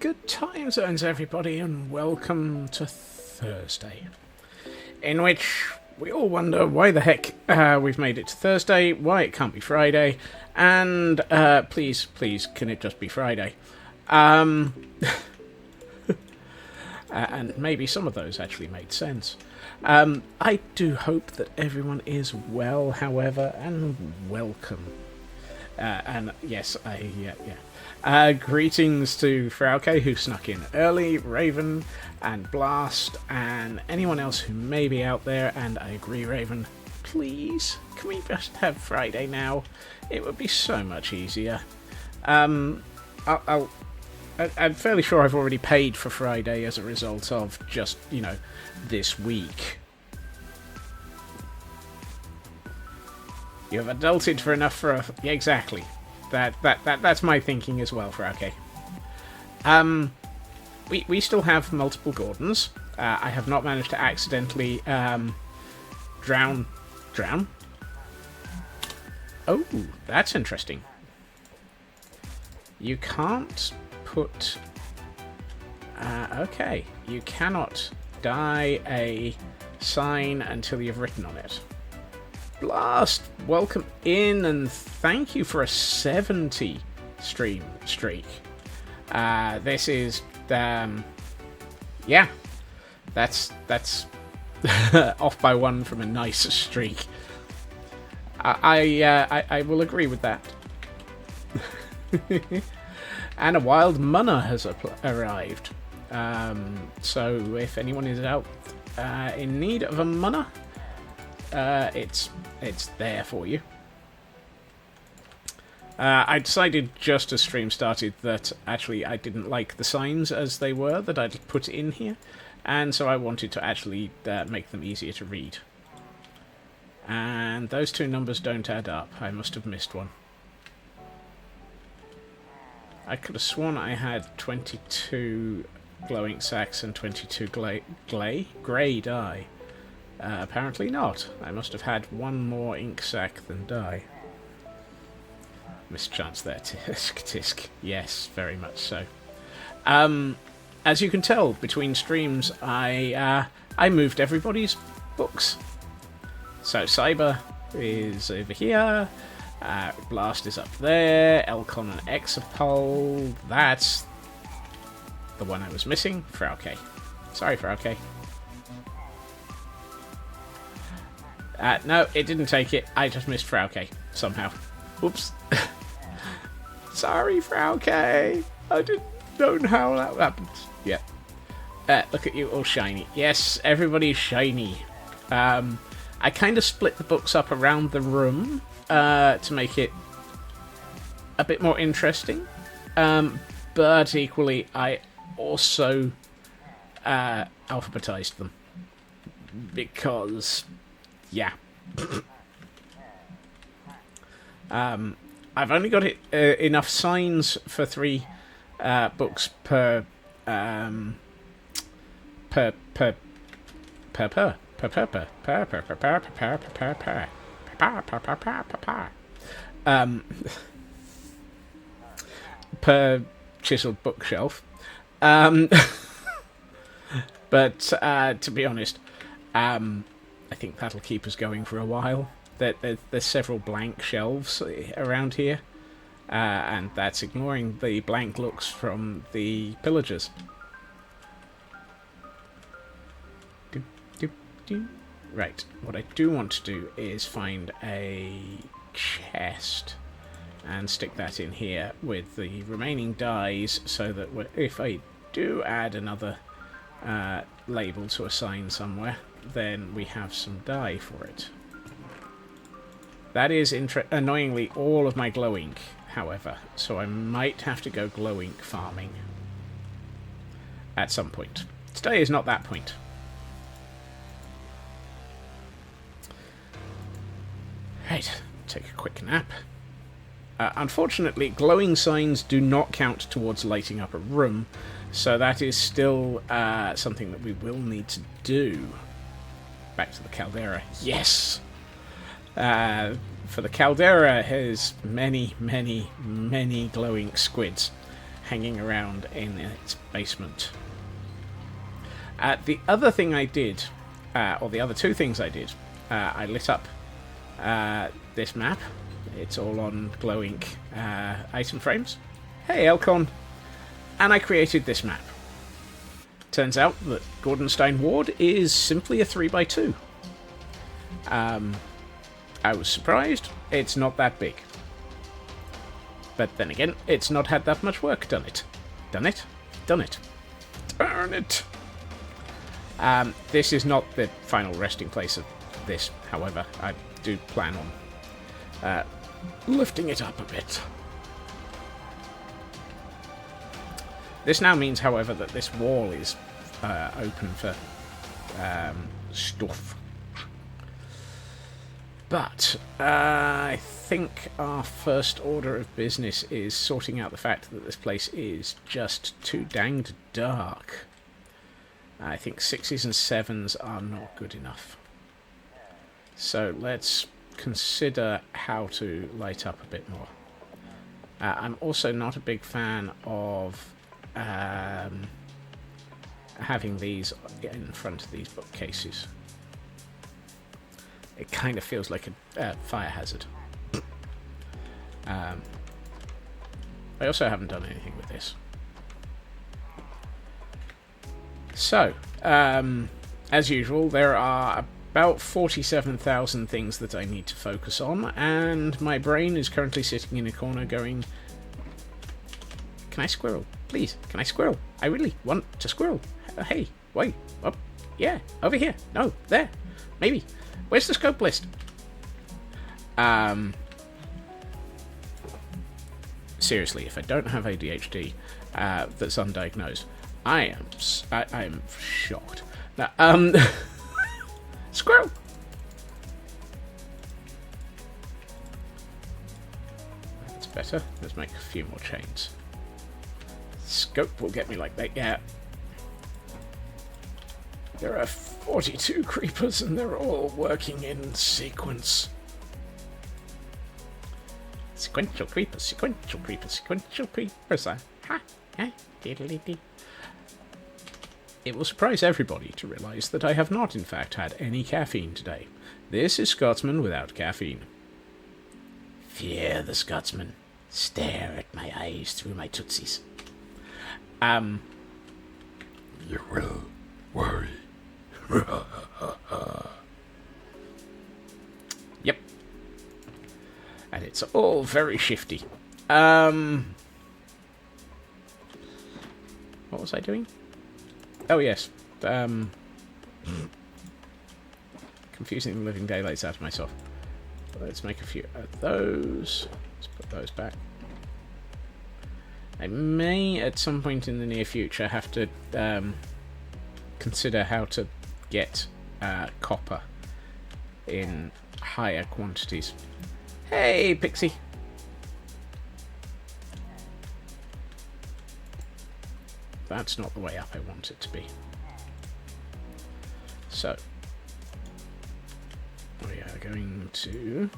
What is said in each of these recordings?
Good time zones, everybody, and welcome to Thursday, in which we all wonder why the heck we've made it to Thursday, why it can't be Friday, and please, can it just be Friday? And maybe some of those actually made sense. I do hope that everyone is well, however, and welcome. And yes, greetings to Frauke, who snuck in early, Raven, and Blast, and anyone else who may be out there. And I agree, Raven, please, can we just have Friday now? It would be so much easier. I'm fairly sure I've already paid for Friday as a result of just, this week. You have adulted for enough for a... Yeah, exactly. That's my thinking as well, Frauke. We still have multiple Gordons. I have not managed to accidentally drown. Oh, that's interesting. You can't put... okay. You cannot dye a sign until you've written on it. Blast, welcome in, and thank you for a 70 stream streak. This is, yeah, that's off by one from a nice streak. I will agree with that. And a wild munna has arrived. So if anyone is out in need of a munna, it's there for you. I decided just as stream started that actually I didn't like the signs as they were that I'd put in here, and so I wanted to actually make them easier to read. And those two numbers don't add up. I must have missed one. I could have sworn I had 22 glow ink sacks and 22 grey dye. Apparently not. I must have had one more ink sac than dye. Mischance there, tisk. Yes, very much so. As you can tell, between streams, I moved everybody's books. So Cyber is over here, Blast is up there, Elcon and Exapol, that's the one I was missing, Frauke. Sorry, Frauke. No, it didn't take it. I just missed Frauke somehow. Oops. Sorry, Frauke. I don't know how that happened. Yeah. Look at you, all shiny. Yes, everybody's shiny. I kind of split the books up around the room to make it a bit more interesting. But equally, I also alphabetized them. Because, yeah. I've only got enough signs for 3 books per chiseled bookshelf. But to be honest, I think that'll keep us going for a while. There's several blank shelves around here, and that's ignoring the blank looks from the pillagers. Right, what I do want to do is find a chest and stick that in here with the remaining dies, so that if I do add another label to assign somewhere, then we have some die for it. That is annoyingly all of my glow ink, however, so I might have to go glow ink farming at some point. Today is not that point. Right, take a quick nap. Unfortunately, glowing signs do not count towards lighting up a room, so that is still something that we will need to do. Back to the caldera. Yes! For the caldera has many, many, many glowing squids hanging around in its basement. The other thing I did, or the other 2 things I did, I lit up this map. It's all on glow ink item frames. Hey, Elcon! And I created this map. Turns out that Gordonstein Ward is simply a 3x2. I was surprised. It's not that big. But then again, it's not had that much work done it. Done it? Done it. Darn it! This is not the final resting place of this, however. I do plan on lifting it up a bit. This now means, however, that this wall is open for stuff. But I think our first order of business is sorting out the fact that this place is just too danged dark. I think 6s and 7s are not good enough. So let's consider how to light up a bit more. I'm also not a big fan of having these in front of these bookcases. It kind of feels like a fire hazard. I also haven't done anything with this. So, as usual, there are about 47,000 things that I need to focus on, and my brain is currently sitting in a corner going, can I squirrel? Please, can I squirrel? I really want to squirrel. Hey, wait, up, yeah, over here, no, there, maybe. Where's the scope list? Seriously, if I don't have ADHD that's undiagnosed, I am shocked. Now, squirrel! That's better. Let's make a few more chains. Scope will get me like that, yeah. There are 42 creepers and they're all working in sequence. Sequential creepers, sequential creepers, sequential creepers. Ha! Ha! Diddly-dee. It will surprise everybody to realise that I have not, in fact, had any caffeine today. This is Scotsman without caffeine. Fear the Scotsman. Stare at my eyes through my tootsies. You will worry. Yep. And it's all very shifty. What was I doing? Oh, yes. Confusing the living daylights out of myself. Let's make a few of those. Let's put those back. I may, at some point in the near future, have to consider how to get copper in higher quantities. Hey, Pixie! That's not the way up I want it to be. So, we are going to...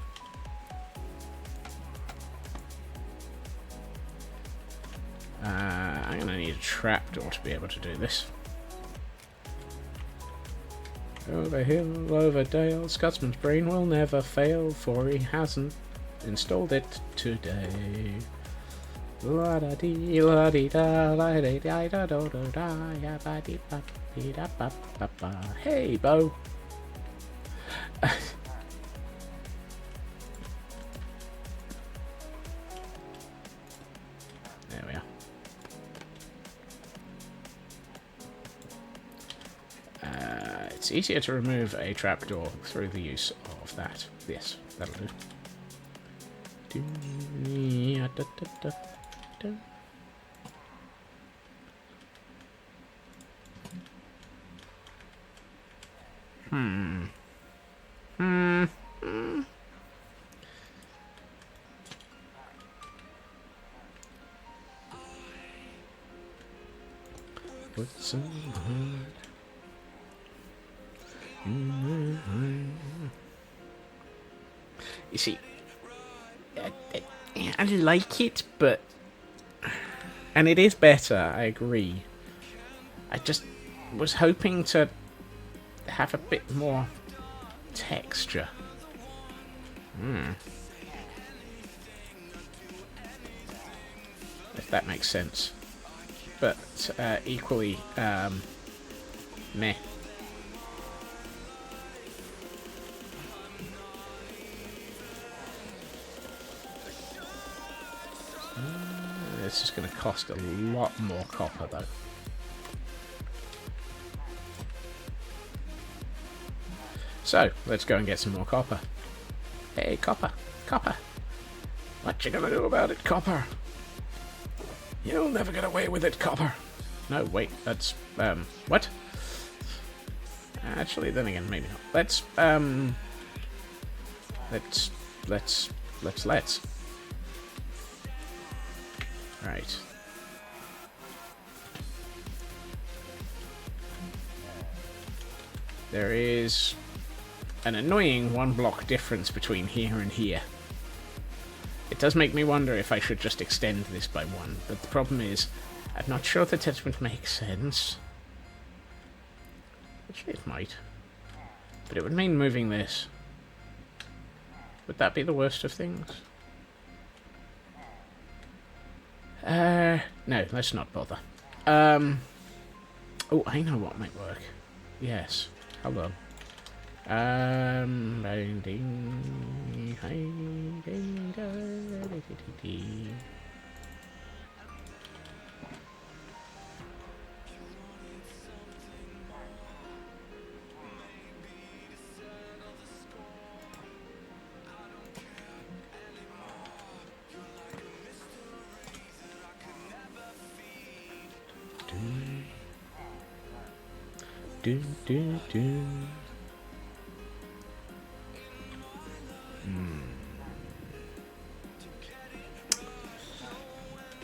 I'm going to need a trapdoor to be able to do this. Over hill, over dale, Scotsman's brain will never fail, for he hasn't installed it today. Hey, Bo. There we are. It's easier to remove a trapdoor through the use of that. Yes, that'll do. Put some heart in my heart. You see, I like it, but... And it is better, I agree. I just was hoping to have a bit more texture. If that makes sense. But equally, meh. This is going to cost a lot more copper, though. So, let's go and get some more copper. Hey, copper! Copper! What you gonna do about it, copper? You'll never get away with it, copper! No, wait, that's, what? Actually, then again, maybe not. Let's. Right. There is an annoying 1 block difference between here and here. It does make me wonder if I should just extend this by 1, but the problem is, I'm not sure that it would make sense. Actually, it might. But it would mean moving this. Would that be the worst of things? No, let's not bother. Oh, I know what might work. Yes. Hold on.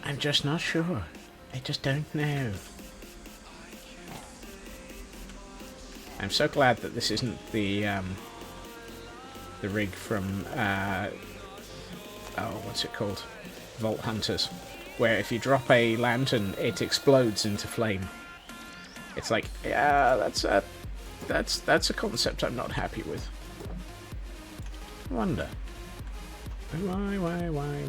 I'm just not sure. I just don't know. I'm so glad that this isn't the rig from what's it called? Vault Hunters, where if you drop a lantern, it explodes into flame. It's like, yeah, that's a concept I'm not happy with. Wonder. Why wonder?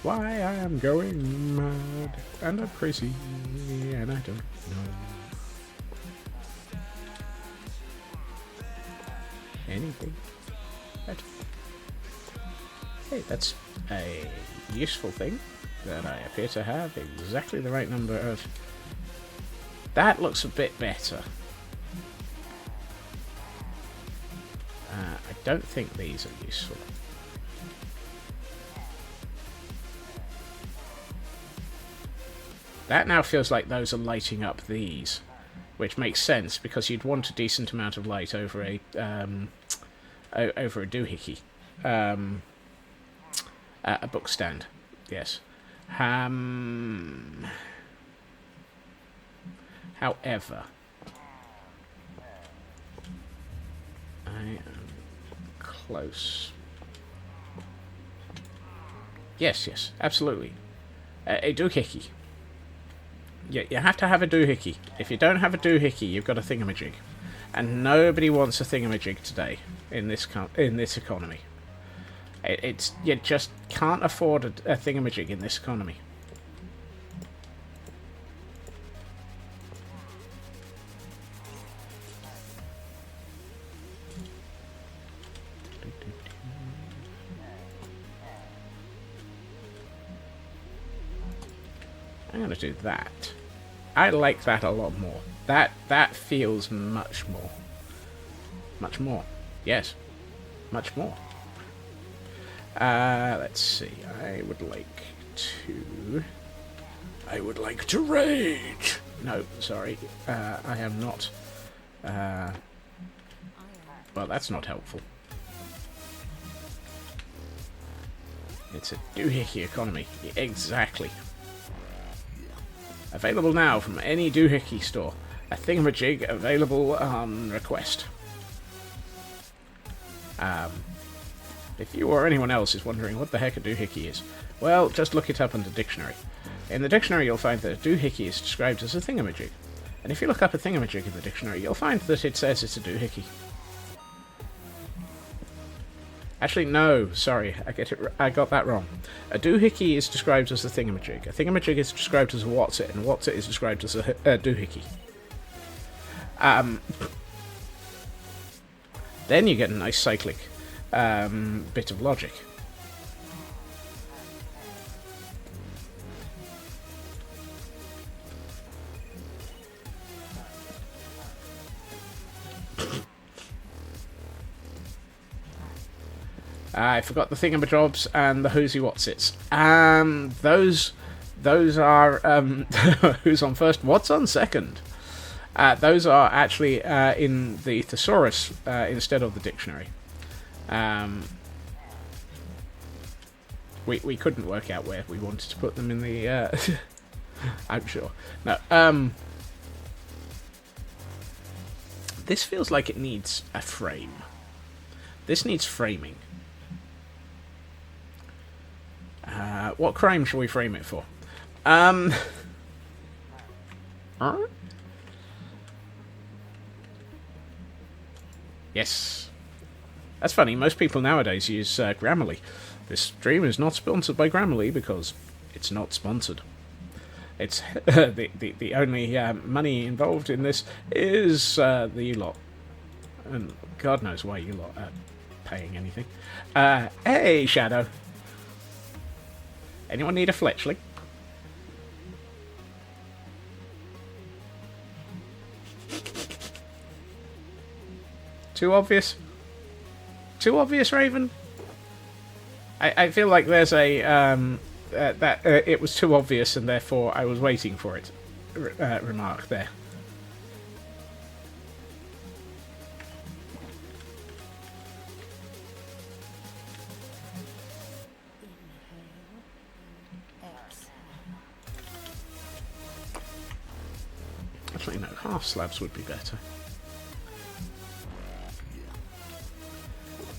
Why I am going mad and I'm crazy and I don't know anything. Hey, that's a useful thing that I appear to have exactly the right number of. That looks a bit better. I don't think these are useful. That now feels like those are lighting up these, which makes sense because you'd want a decent amount of light over a doohickey, a book stand. Yes. However, I am close. Yes, absolutely. A doohickey. You have to have a doohickey. If you don't have a doohickey, you've got a thingamajig. And nobody wants a thingamajig today in this economy. You just can't afford a thingamajig in this economy. I'm going to do that. I like that a lot more. That feels much more. Much more. Yes. Much more. Let's see. I would like to rage. No, sorry. I am not. Well, that's not helpful. It's a doohickey economy. Exactly. Available now from any doohickey store. A thingamajig available on request. If you or anyone else is wondering what the heck a doohickey is, well, just look it up in the dictionary. In the dictionary you'll find that a doohickey is described as a thingamajig. And if you look up a thingamajig in the dictionary, you'll find that it says it's a doohickey. Actually, no, sorry, I got that wrong. A doohickey is described as a thingamajig. A thingamajig is described as a what's-it, and what's-it is described as a doohickey. Then you get a nice cyclic bit of logic. I forgot the thingamajobs and the who's what's-its. Those are who's on first, what's on second. Those are actually in the thesaurus instead of the dictionary. We couldn't work out where we wanted to put them in the. I'm sure. No. This feels like it needs a frame. This needs framing. What crime shall we frame it for? Yes. That's funny, most people nowadays use Grammarly. This stream is not sponsored by Grammarly because it's not sponsored. It's the only money involved in this is the you lot. And God knows why you lot are paying anything. Hey, Shadow. Anyone need a fletchling? Too obvious? Too obvious, Raven? I feel like there's a it was too obvious and therefore I was waiting for it remark there. Actually, no, half slabs would be better.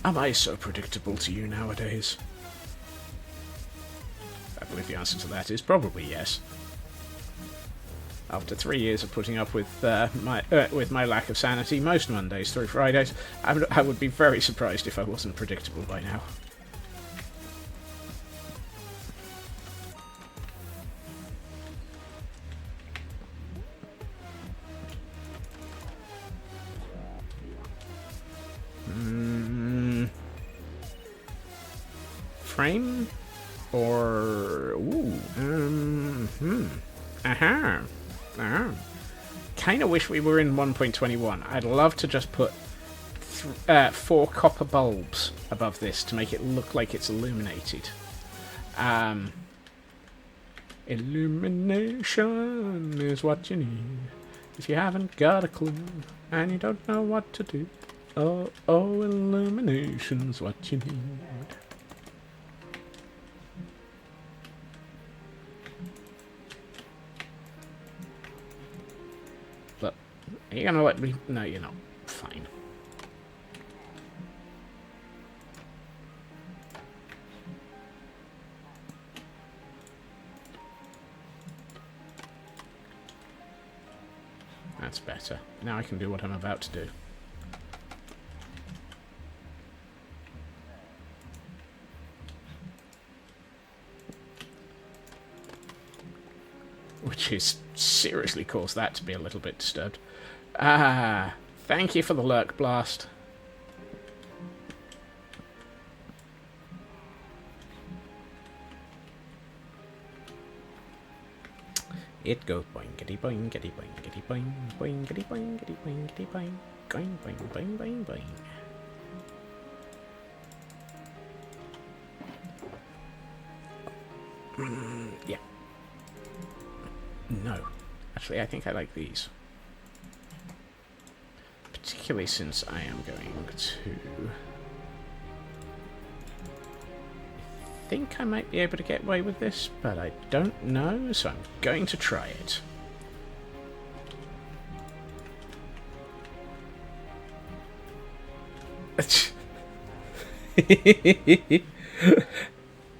Am I so predictable to you nowadays? I believe the answer to that is probably yes. After 3 years of putting up with my lack of sanity most Mondays through Fridays, I would be very surprised if I wasn't predictable by now. Frame? Or... ooh. Kinda wish we were in 1.21. I'd love to just put 4 copper bulbs above this to make it look like it's illuminated. Illumination is what you need. If you haven't got a clue and you don't know what to do, oh, illumination's what you need. Look, are you gonna let me? No, you're not. Fine. That's better. Now I can do what I'm about to do. Which is seriously caused that to be a little bit disturbed. Ah, thank you for the lurk blast. It goes boingity boingity boingity boing boingity boingity boingity boing boing boing boing boing boing. Yeah. No. Actually, I think I like these. Particularly since I am going to... I think I might be able to get away with this, but I don't know, so I'm going to try it.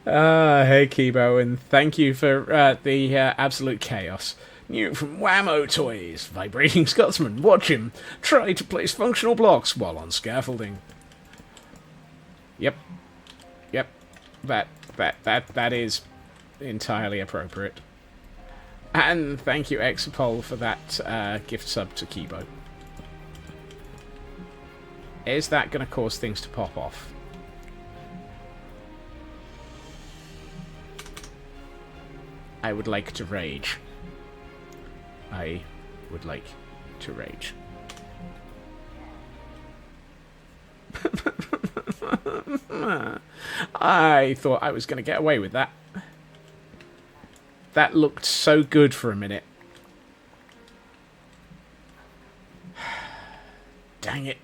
Hey Kibo, and thank you for the absolute chaos. New from Whammo Toys. Vibrating Scotsman. Watch him try to place functional blocks while on scaffolding. Yep. Yep. That is entirely appropriate. And thank you, Exapol, for that gift sub to Kibo. Is that going to cause things to pop off? I would like to rage. I would like to rage. I thought I was going to get away with that. That looked so good for a minute. Dang it.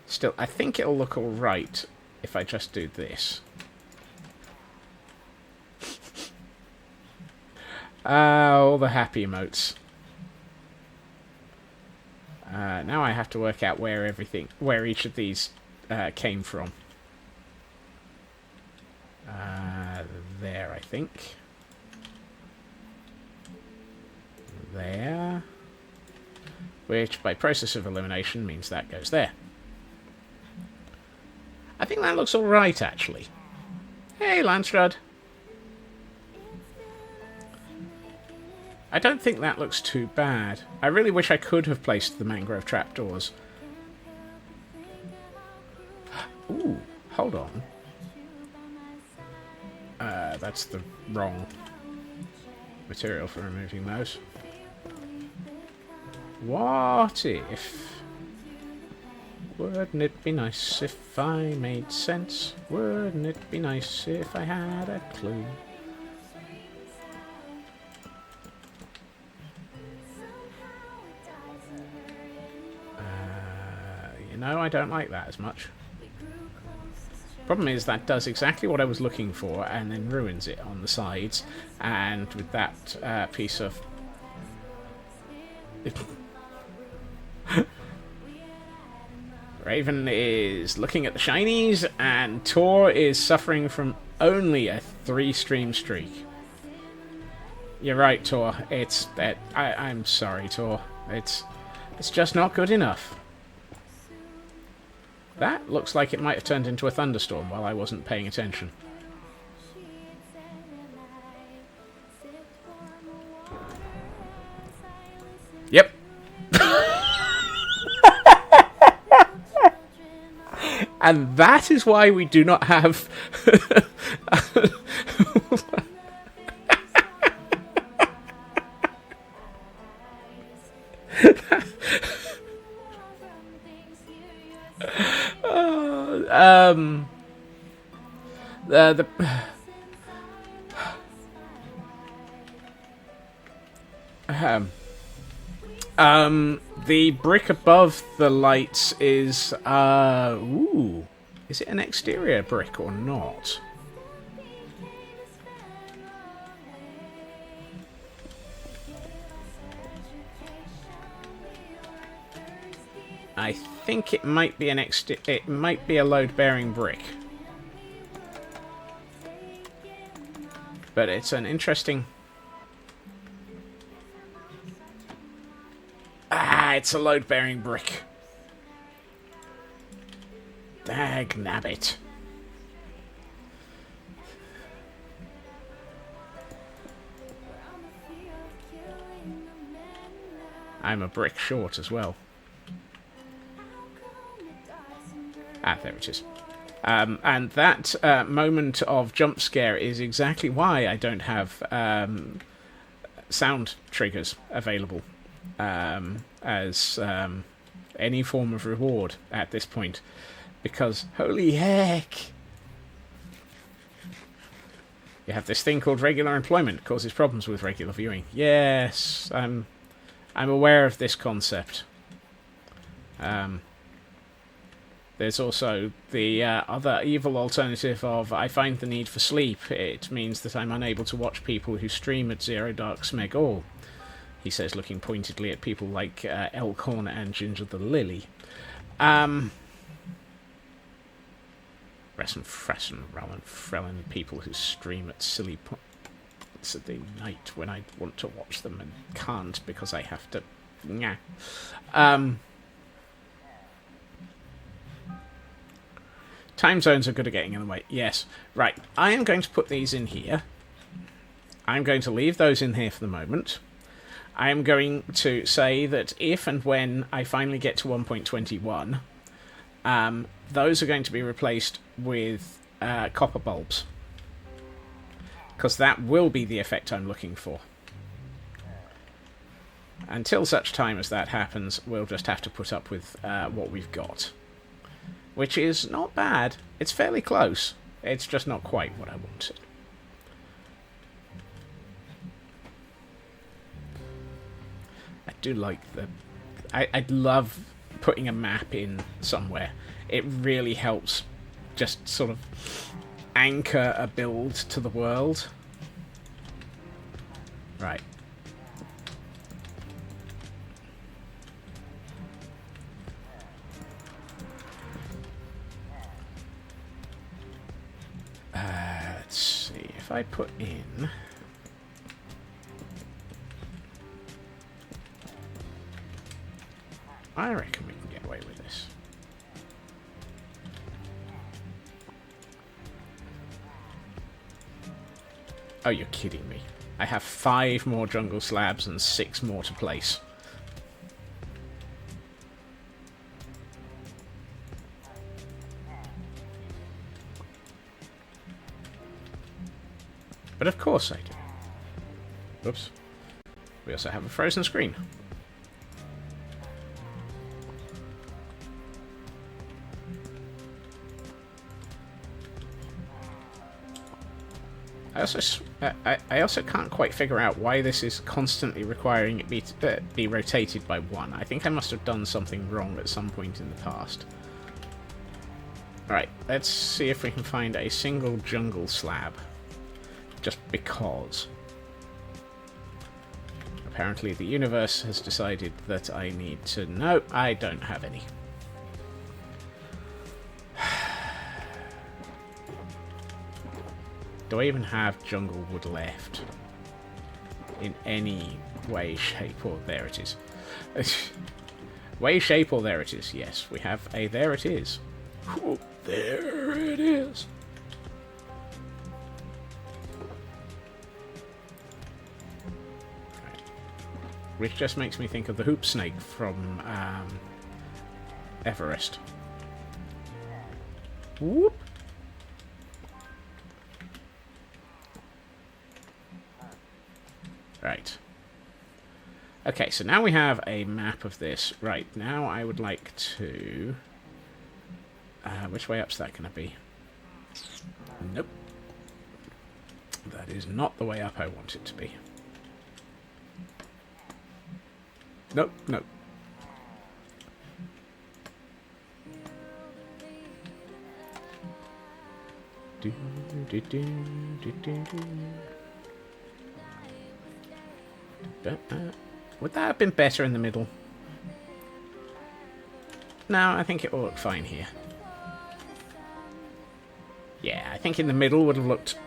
Still, I think it'll look alright if I just do this. All the happy emotes. Now I have to work out where each of these came from. There, I think. There. Which, by process of elimination, means that goes there. I think that looks alright, actually. Hey, Landstrad. I don't think that looks too bad. I really wish I could have placed the mangrove trapdoors. Ooh, hold on. That's the wrong material for removing those. What if... Wouldn't it be nice if I made sense? Wouldn't it be nice if I had a clue? No, I don't like that as much. Problem is that does exactly what I was looking for and then ruins it on the sides. And with that piece of... Raven is looking at the shinies and Tor is suffering from only a 3-stream streak. You're right, Tor. It's that I'm sorry, Tor. It's just not good enough. That looks like it might have turned into a thunderstorm while I wasn't paying attention. Yep. And that is why we do not have... The the brick above the lights is ooh, is it an exterior brick or not? I think it might be it might be a load-bearing brick. But it's an interesting... Ah, it's a load-bearing brick. Dag nabbit. I'm a brick short as well. Ah, there it is. And that moment of jump scare is exactly why I don't have sound triggers available as any form of reward at this point. Because, holy heck! You have this thing called regular employment. It causes problems with regular viewing. Yes, I'm aware of this concept. There's also the other evil alternative of I find the need for sleep. It means that I'm unable to watch people who stream at Zero Dark Smeg All. He says, looking pointedly at people like Elkhorn and Ginger the Lily. Frelin people who stream at silly points of the night when I want to watch them and can't because I have to... Nah. Time zones are good at getting in the way. Yes. Right. I am going to put these in here. I'm going to leave those in here for the moment. I am going to say that if and when I finally get to 1.21, those are going to be replaced with copper bulbs. Because that will be the effect I'm looking for. Until such time as that happens, we'll just have to put up with what we've got. Which is not bad. It's fairly close. It's just not quite what I wanted. I do like the... I love putting a map in somewhere. It really helps just sort of anchor a build to the world. Right. Let's see, if I put in... I reckon we can get away with this. Oh, you're kidding me. I have 5 more jungle slabs and 6 more to place. But of course I do. Oops. We also have a frozen screen. I also can't quite figure out why this is constantly requiring it be rotated by 1. I think I must have done something wrong at some point in the past. Alright, let's see if we can find a single jungle slab. Just because. Apparently the universe has decided that I need to... No, I don't have any. Do I even have jungle wood left? In any way, shape, or... There it is. Way, shape, or there it is. Yes, we have a there it is. Ooh, there it is. Right. Which just makes me think of the hoop snake from Everest. Whoop. Right. Okay, so now we have a map of this. Right, now I would like to... which way up's that going to be? Nope. That is not the way up I want it to be. Nope, nope. Do, do, do, do, do, do. Would that have been better in the middle? No, I think it will look fine here. Yeah, I think in the middle would have looked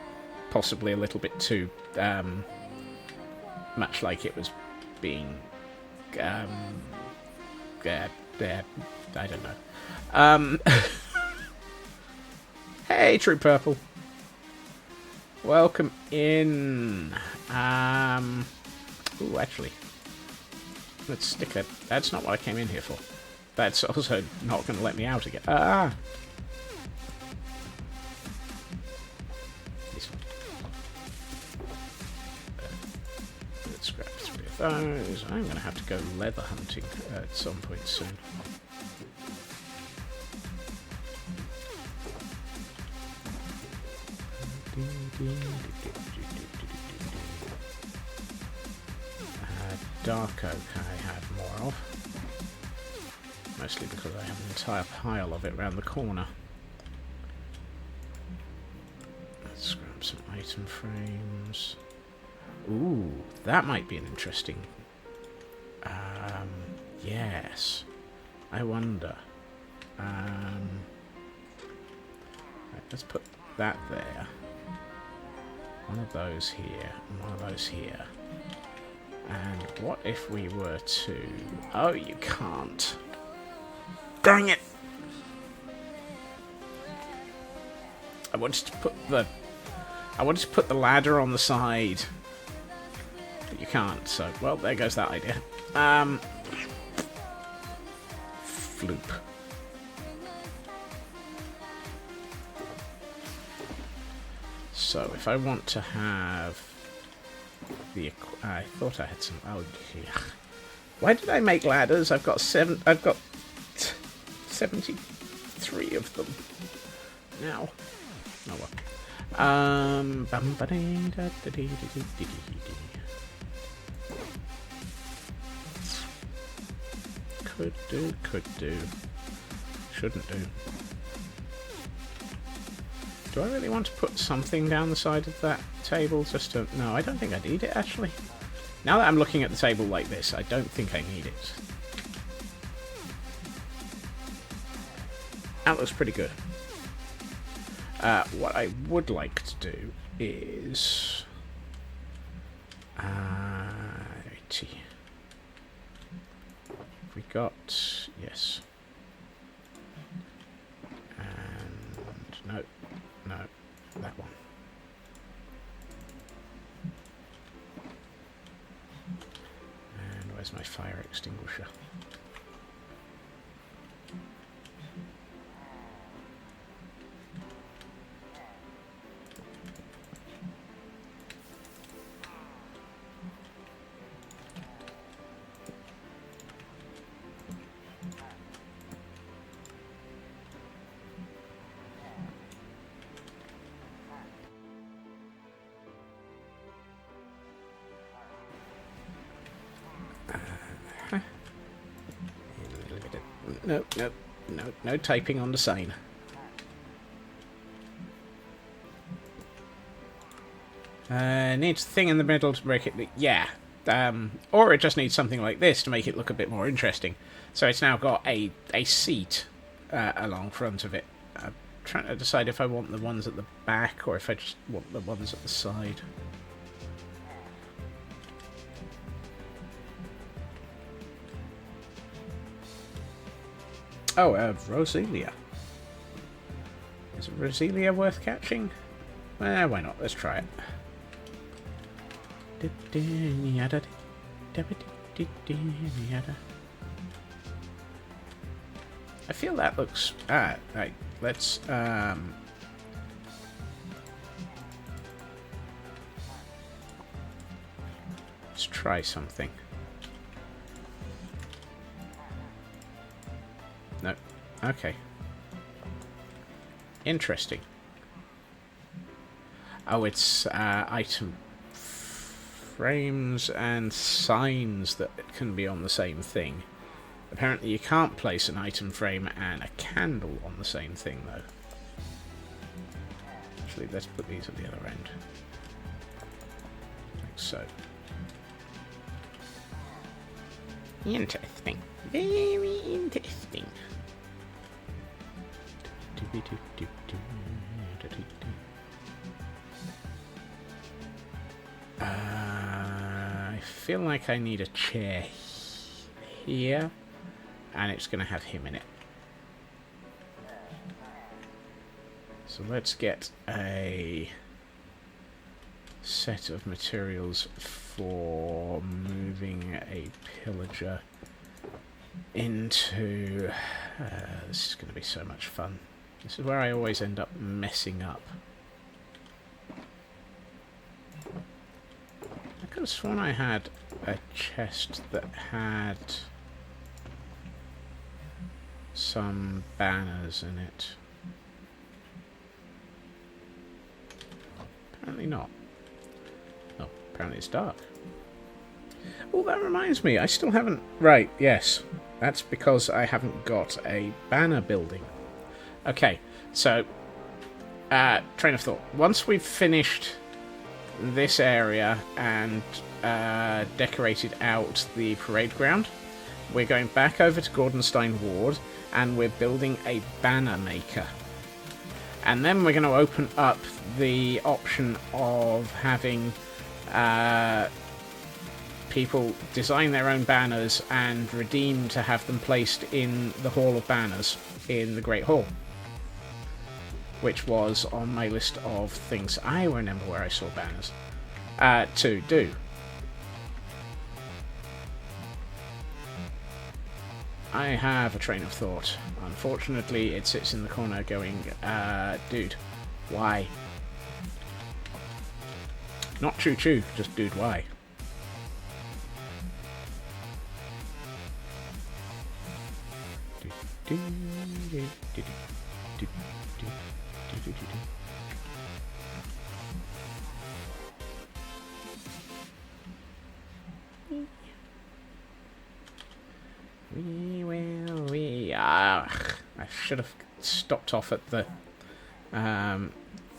possibly a little bit too much like it was being I don't know. Hey, True Purple. Welcome in. Ooh, actually, let's stick it. That's not what I came in here for. That's also not going to let me out again. This one. Let's grab 3 of those. I'm going to have to go leather hunting at some point soon. Dark oak I have more of. Mostly because I have an entire pile of it around the corner. Let's grab some item frames. Ooh, that might be an interesting... yes. I wonder. Right, let's put that there. One of those here, and one of those here. And what if we were to... Oh, you can't. Dang it! I wanted to put the ladder on the side. But you can't, so... Well, there goes that idea. Floop. So, if I want to have... I thought I had some... Oh, yeah. Why did I make ladders? I've got 73 of them now. Oh well. Could do. Shouldn't do. Do I really want to put something down the side of that table just to... No, I don't think I need it, actually. Now that I'm looking at the table like this, I don't think I need it. That looks pretty good. What I would like to do is... righty. We got... Yes. And... No. No. That one. And where's my fire extinguisher? No typing on the sign. Needs a thing in the middle to make it... Yeah. Or it just needs something like this to make it look a bit more interesting. So it's now got a seat along front of it. I'm trying to decide if I want the ones at the back or if I just want the ones at the side. Oh, Roselia. Is Roselia worth catching? Well, why not? Let's try it. I feel that looks... right. Let's... Let's try something. No. Okay. Interesting. Oh, it's item frames and signs that can be on the same thing. Apparently you can't place an item frame and a candle on the same thing, though. Actually, let's put these at the other end. Like so. Interesting. Very interesting. I feel like I need a chair here, and it's going to have him in it. So let's get a set of materials for moving a pillager into... this is going to be so much fun. This is where I always end up messing up. I could have sworn I had a chest that had some banners in it. Apparently not. Oh, apparently it's dark. Oh, that reminds me, I still haven't... Right, yes. That's because I haven't got a banner building. Okay, so... train of thought. Once we've finished this area and decorated out the parade ground, we're going back over to Gordonstein Ward and we're building a banner maker. And then we're going to open up the option of having people design their own banners and redeem to have them placed in the Hall of Banners in the Great Hall, which was on my list of things I remember where I saw banners to do. I have a train of thought. Unfortunately, it sits in the corner going, dude, why? Not choo-choo, just dude, why? I should have stopped off at the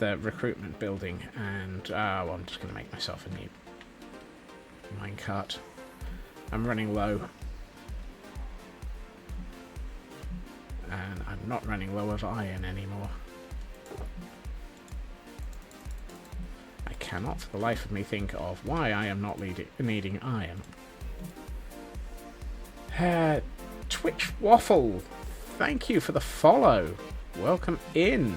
recruitment building, and I'm just going to make myself a new minecart. I'm running low, and I'm not running low of iron anymore. I cannot for the life of me think of why I am not needing iron. Twitch Waffle, thank you for the follow. Welcome in.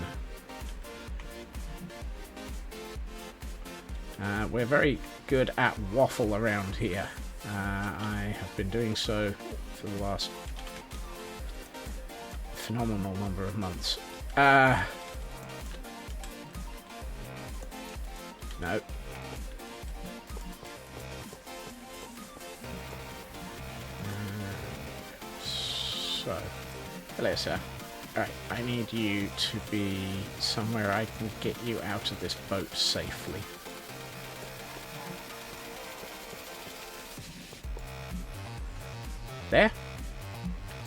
We're very good at waffle around here. I have been doing so for the last phenomenal number of months. No. So, hello, sir. Alright, I need you to be somewhere I can get you out of this boat safely. There.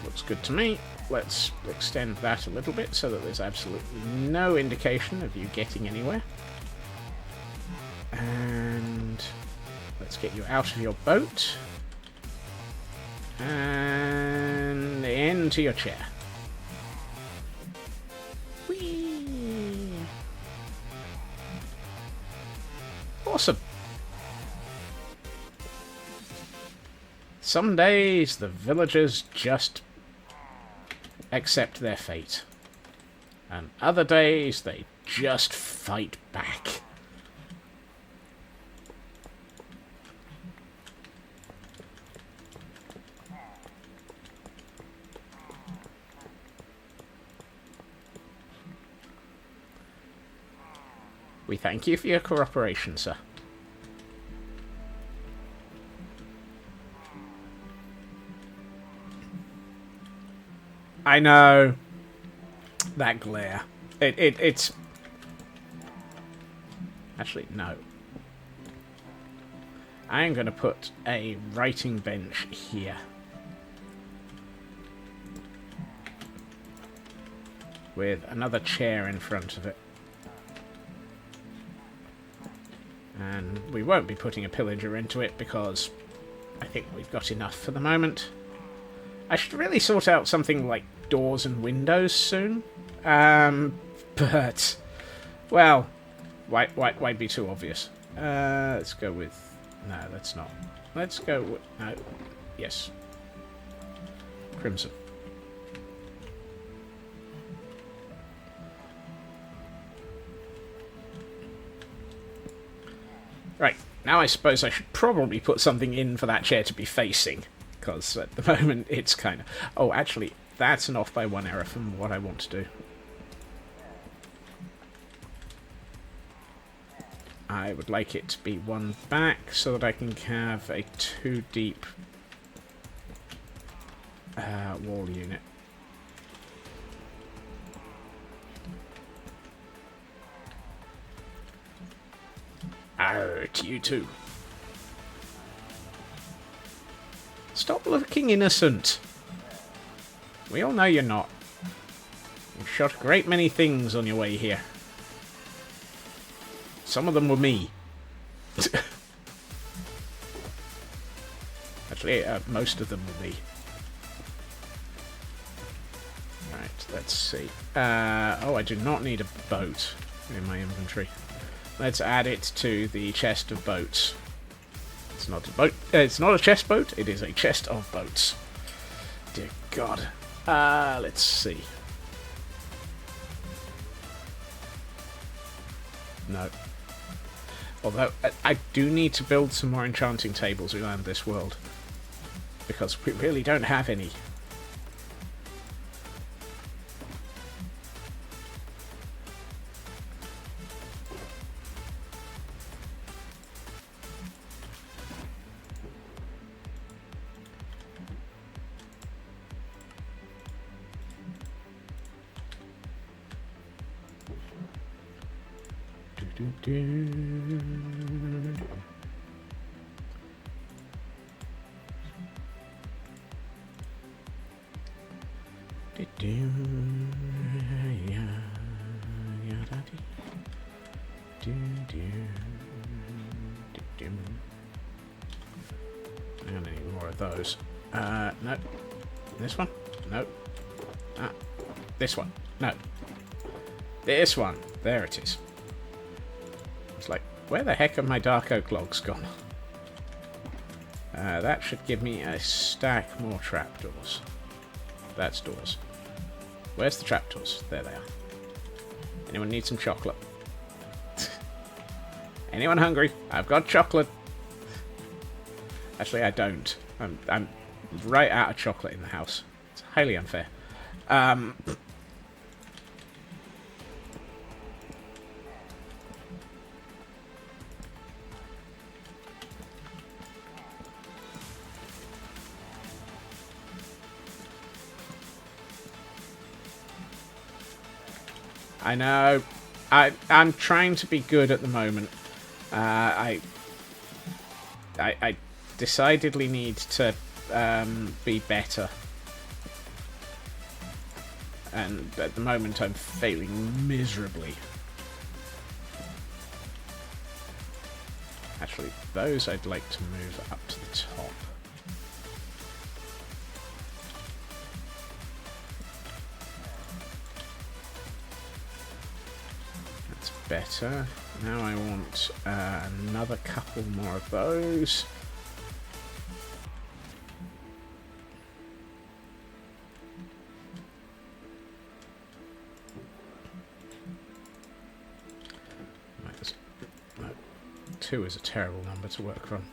Looks good to me. Let's extend that a little bit so that there's absolutely no indication of you getting anywhere. And let's get you out of your boat. And into your chair. Whee! Awesome. Some days the villagers just accept their fate. And other days they just fight back. We thank you for your cooperation, sir. I know. That glare. It's... Actually, no. I am going to put a writing bench here. With another chair in front of it. And we won't be putting a pillager into it because I think we've got enough for the moment. I should really sort out something like doors and windows soon. But, well, why be too obvious? Let's go with... No, let's not. Let's go with... No. Yes. Crimson. Right, now I suppose I should probably put something in for that chair to be facing. Because at the moment it's kind of... Oh, actually, that's an off by one error from what I want to do. I would like it to be one back so that I can have a 2 deep wall unit. Arr, to you too. Stop looking innocent. We all know you're not. You've shot a great many things on your way here. Some of them were me. Actually, most of them were me. Right, let's see. Oh, I do not need a boat in my inventory. Let's add it to the chest of boats. It's not a boat. It's not a chest boat. It is a chest of boats. Dear God. Let's see. No. Although, I do need to build some more enchanting tables around this world. Because we really don't have any. I don't need more of those. No. This one? No. This one? No. This one. There it is. It's like, where the heck are my dark oak logs gone? That should give me a stack more trapdoors. That's doors. Where's the trapdoors? There they are. Anyone need some chocolate? Anyone hungry? I've got chocolate. Actually, I don't. I'm right out of chocolate in the house. It's highly unfair. I know. I'm trying to be good at the moment. I decidedly need to be better. And at the moment I'm failing miserably. Actually, those I'd like to move up to the top. That's better. Now I want another couple more of those. No, 2 is a terrible number to work from.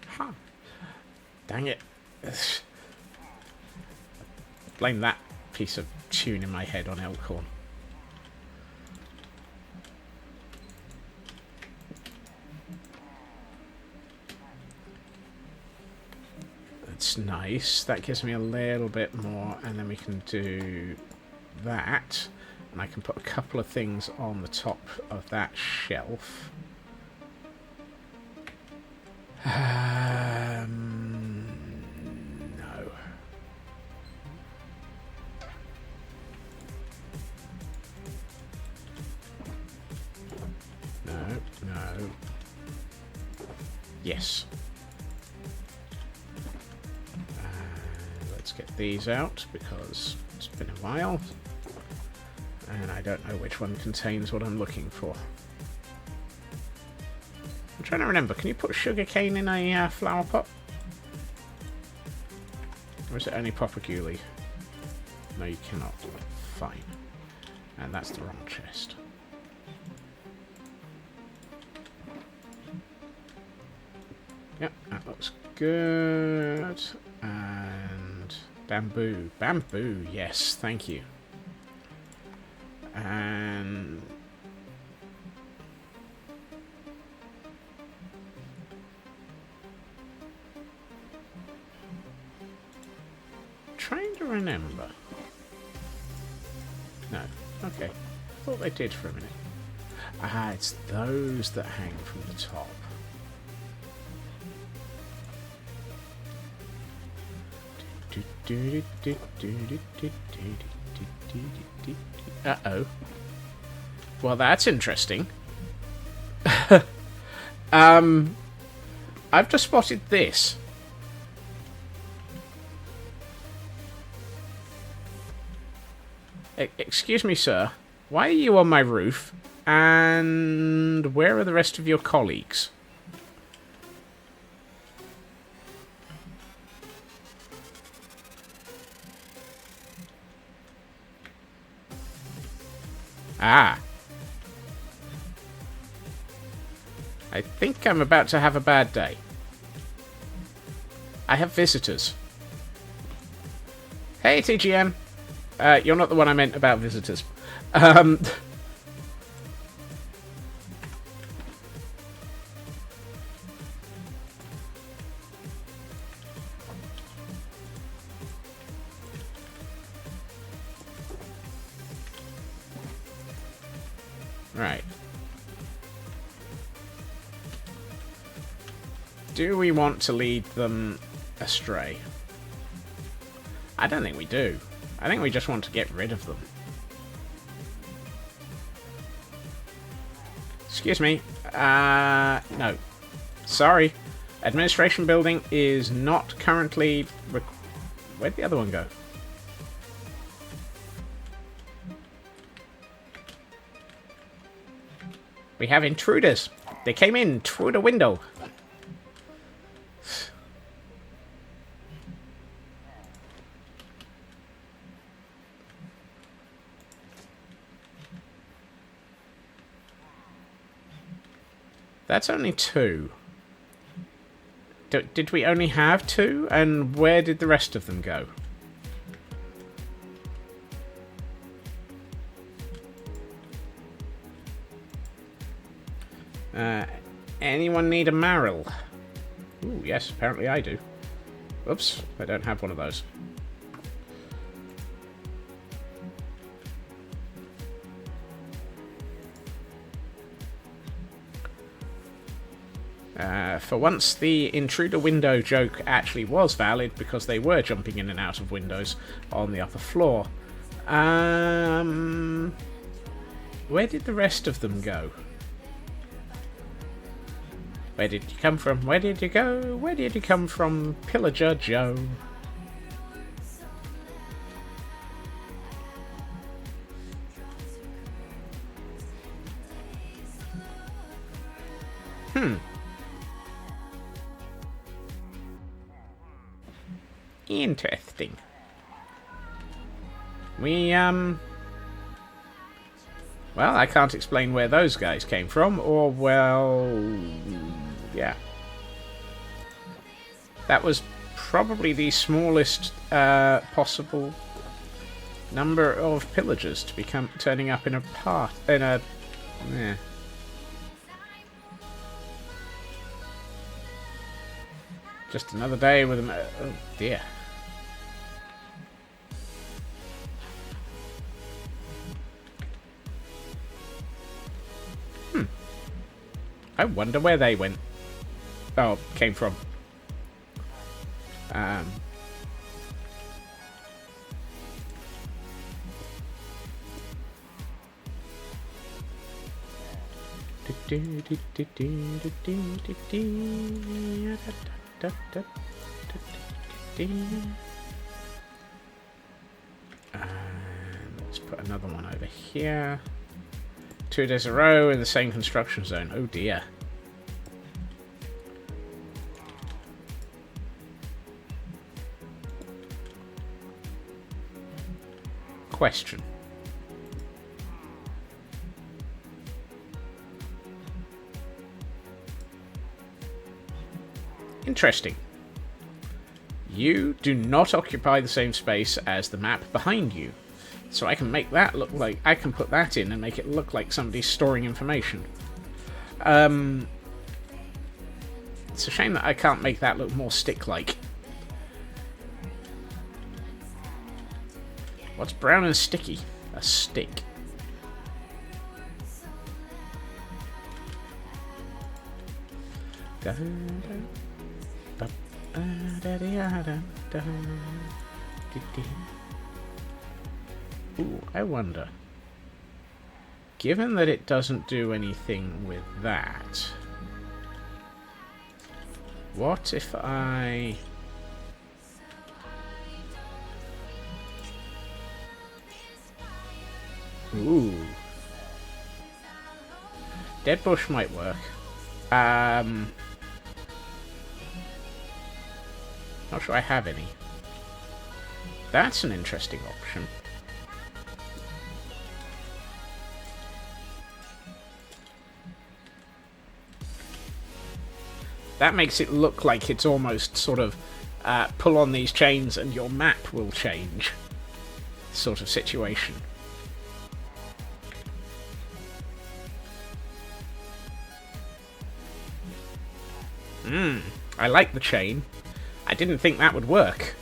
Ha! Dang it. Blame that piece of tune in my head on Elkhorn. Let's That's nice. That gives me a little bit more, and then we can do that. And I can put a couple of things on the top of that shelf. No. No. Yes. Let's get these out because it's been a while. And I don't know which one contains what I'm looking for. I'm trying to remember, can you put sugarcane in a flower pot? Or is it only propagule? No, you cannot. Fine. And that's the wrong chest. Yep, that looks good. And bamboo. Bamboo, yes, thank you. And trying to remember. No, okay. Thought they did for a minute. Ah, it's those that hang from the top. Uh-oh. Well, that's interesting. I've just spotted this. Excuse me, sir. Why are you on my roof? And where are the rest of your colleagues? Ah. I think I'm about to have a bad day. I have visitors. Hey, TGM. You're not the one I meant about visitors. Right. Do we want to lead them astray? I don't think we do. I think we just want to get rid of them. Excuse me. No. Sorry. Administration building is not currently... Where'd the other one go? We have intruders. They came in through the window. That's only 2. Did we only have 2? And where did the rest of them go? Anyone need a marrow? Ooh, yes, apparently I do. Oops, I don't have one of those. For once, the intruder window joke actually was valid because they were jumping in and out of windows on the upper floor. Where did the rest of them go? Where did you come from? Where did you go? Where did you come from, Pillager Joe? Interesting. Well, I can't explain where those guys came from, or, well... yeah. That was probably the smallest possible number of pillagers to become turning up in a Just another day with a... Oh, dear. I wonder where they went. Oh, came from. Let's put another one over here. 2 days in a row in the same construction zone. Oh dear. Question. Interesting. You do not occupy the same space as the map behind you. So I can make that look like... I can put that in and make it look like somebody's storing information. It's a shame that I can't make that look more stick-like. What's brown and sticky? A stick. Ooh, I wonder. Given that it doesn't do anything with that, what if I... Ooh. Dead bush might work. Not sure I have any. That's an interesting option. That makes it look like it's almost sort of pull on these chains and your map will change sort of situation. I like the chain. I didn't think that would work.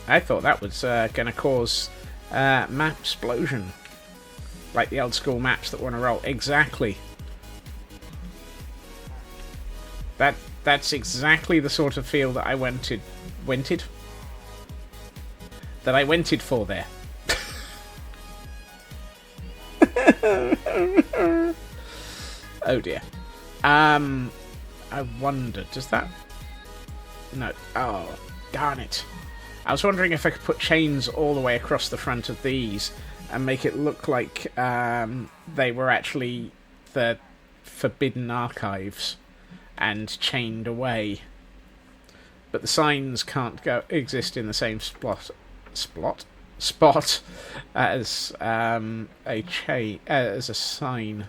I thought that was going to cause map explosion. Like the old school maps that want to roll. Exactly. That's exactly the sort of feel that I wented for there. Oh dear. I wonder, does that... No. Oh, darn it. I was wondering if I could put chains all the way across the front of these and make it look like they were actually the forbidden archives and chained away. But the signs can't exist in the same spot as as a sign.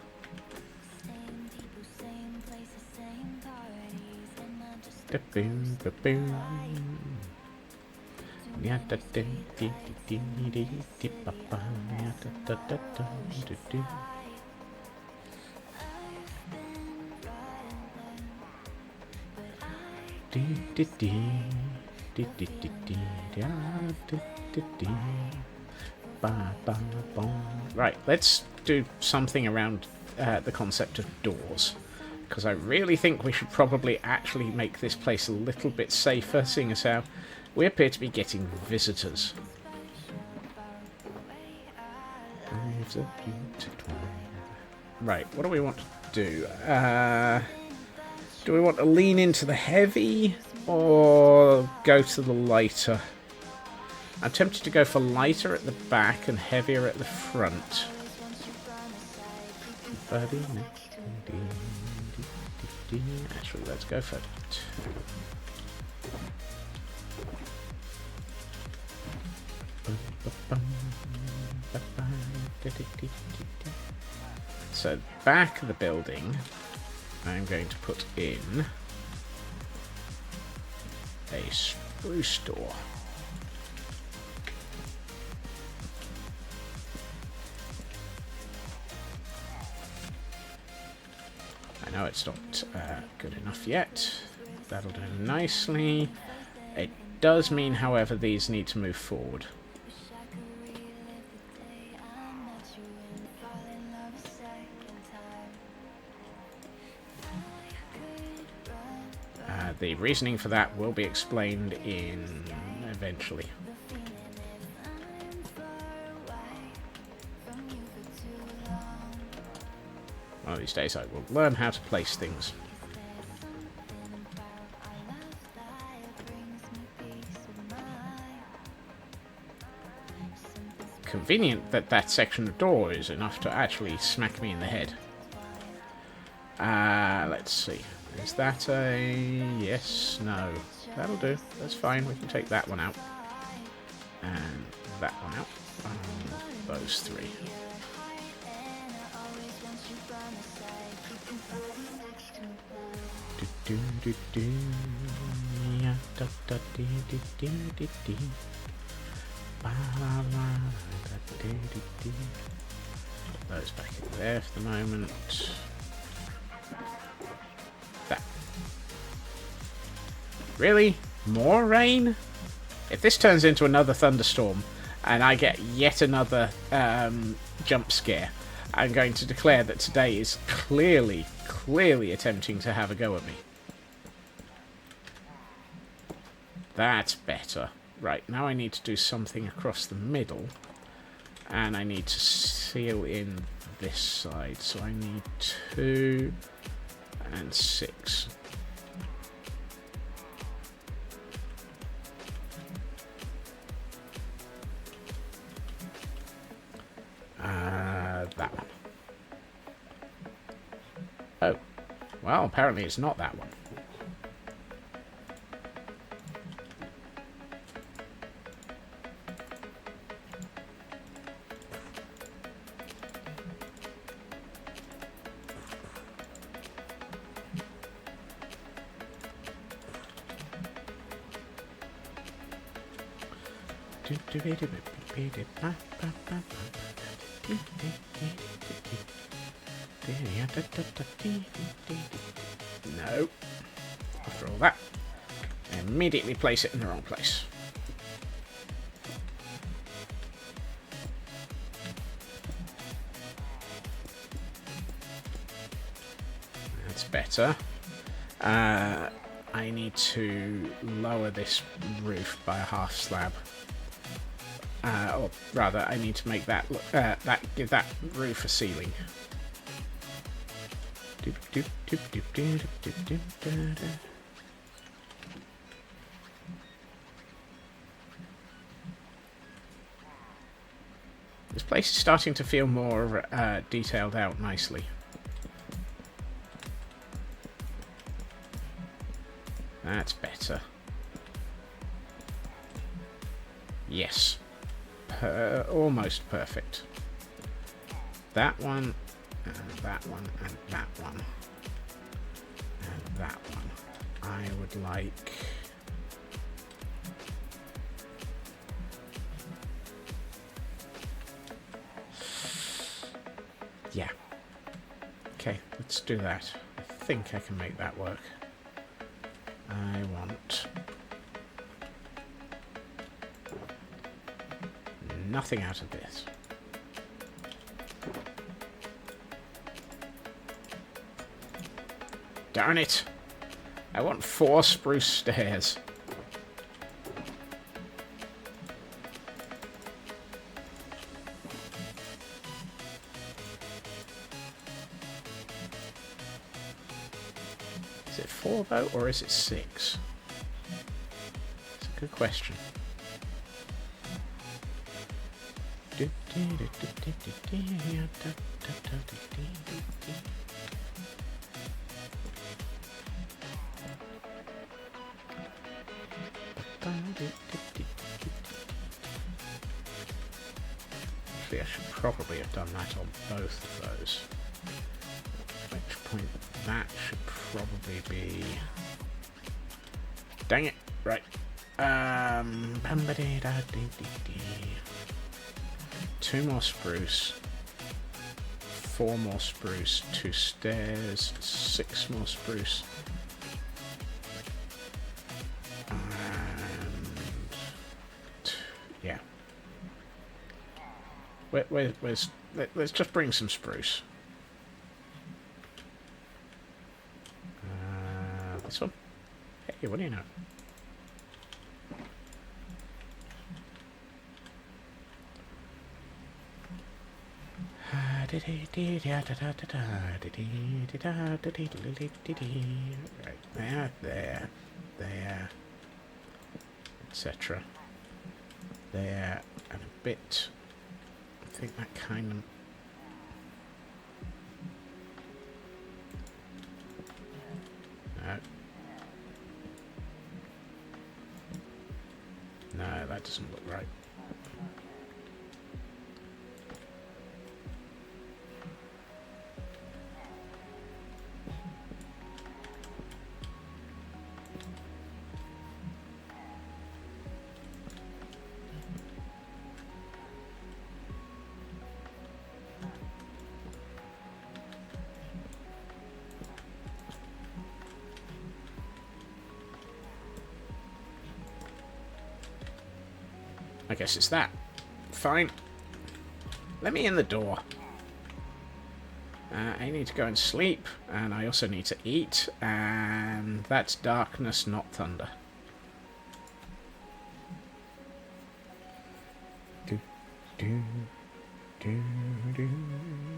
Right, let's do something around the concept of doors, because I really think we should probably actually make this place a little bit safer, seeing as how we appear to be getting visitors. Right, what do we want to do? Do we want to lean into the heavy or go to the lighter? I'm tempted to go for lighter at the back and heavier at the front. Actually, let's go for it. So, back of the building, I'm going to put in a spruce door. know it's not good enough yet. That'll do nicely. It does mean, however, these need to move forward. The reasoning for that will be explained eventually. One of these days I will learn how to place things. Convenient that that section of door is enough to actually smack me in the head. Let's see. Is that a... yes, no. That'll do. That's fine. We can take that one out. And that one out. Those three. Put those back in there for the moment. That. Really? More rain? If this turns into another thunderstorm and I get yet another jump scare, I'm going to declare that today is clearly attempting to have a go at me. That's better. Right, now I need to do something across the middle. And I need to seal in this side. So I need 2 and 6. That one. Oh. Well, apparently it's not that one. No. After all that, I immediately place it in the wrong place. That's better. I need to lower this roof by a half slab. Or rather, I need to make that give that roof a ceiling. This place is starting to feel more detailed out nicely. That's better. Yes. Almost perfect. That one, and that one, and that one. And that one. I would like... yeah. Okay, let's do that. I think I can make that work. I want... nothing out of this. Darn it! I want 4 spruce stairs. Is it 4 though, or is it 6? It's a good question. Actually, I should probably have done that on both of those. At which point that should probably be... dang it! Right. 2 more spruce. 4 more spruce, 2 stairs, 6 more spruce. And yeah. Let's just bring some spruce. This one? Hey, what do you know? Right, there, etc. There, and a bit. I think that kind of... No. No, that doesn't look right. I guess it's that. Fine. Let me in the door. I need to go and sleep, and I also need to eat, and that's darkness, not thunder. Do, do, do, do,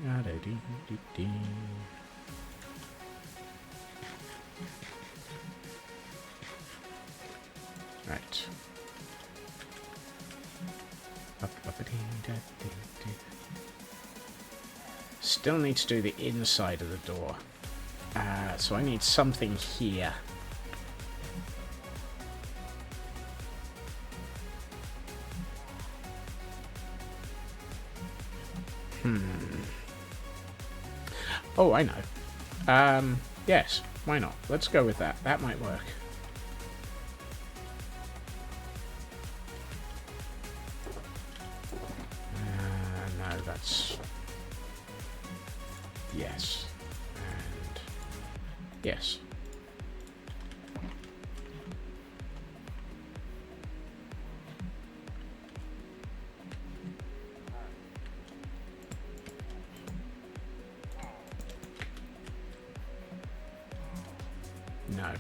da, da, dee, dee, dee. Right. Still need to do the inside of the door. So I need something here. Oh, I know. Yes, why not? Let's go with that. That might work. No, that's... Yes. And... Yes. No.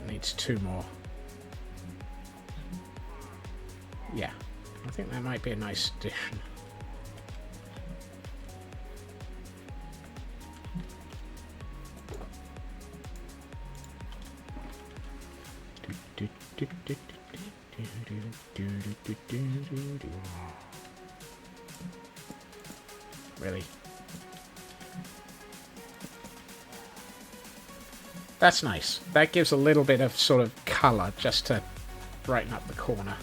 Needs 2 more. Yeah, I think that might be a nice addition. Really? That's nice. That gives a little bit of sort of colour just to brighten up the corner.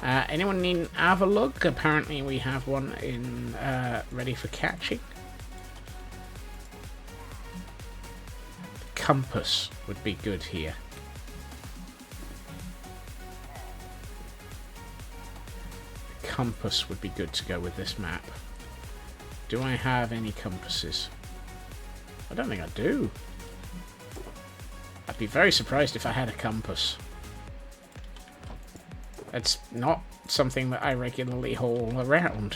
Anyone need an Avalug? Apparently we have one in ready for catching. Compass would be good here. Compass would be good to go with this map. Do I have any compasses? I don't think I do. I'd be very surprised if I had a compass. It's not something that I regularly haul around.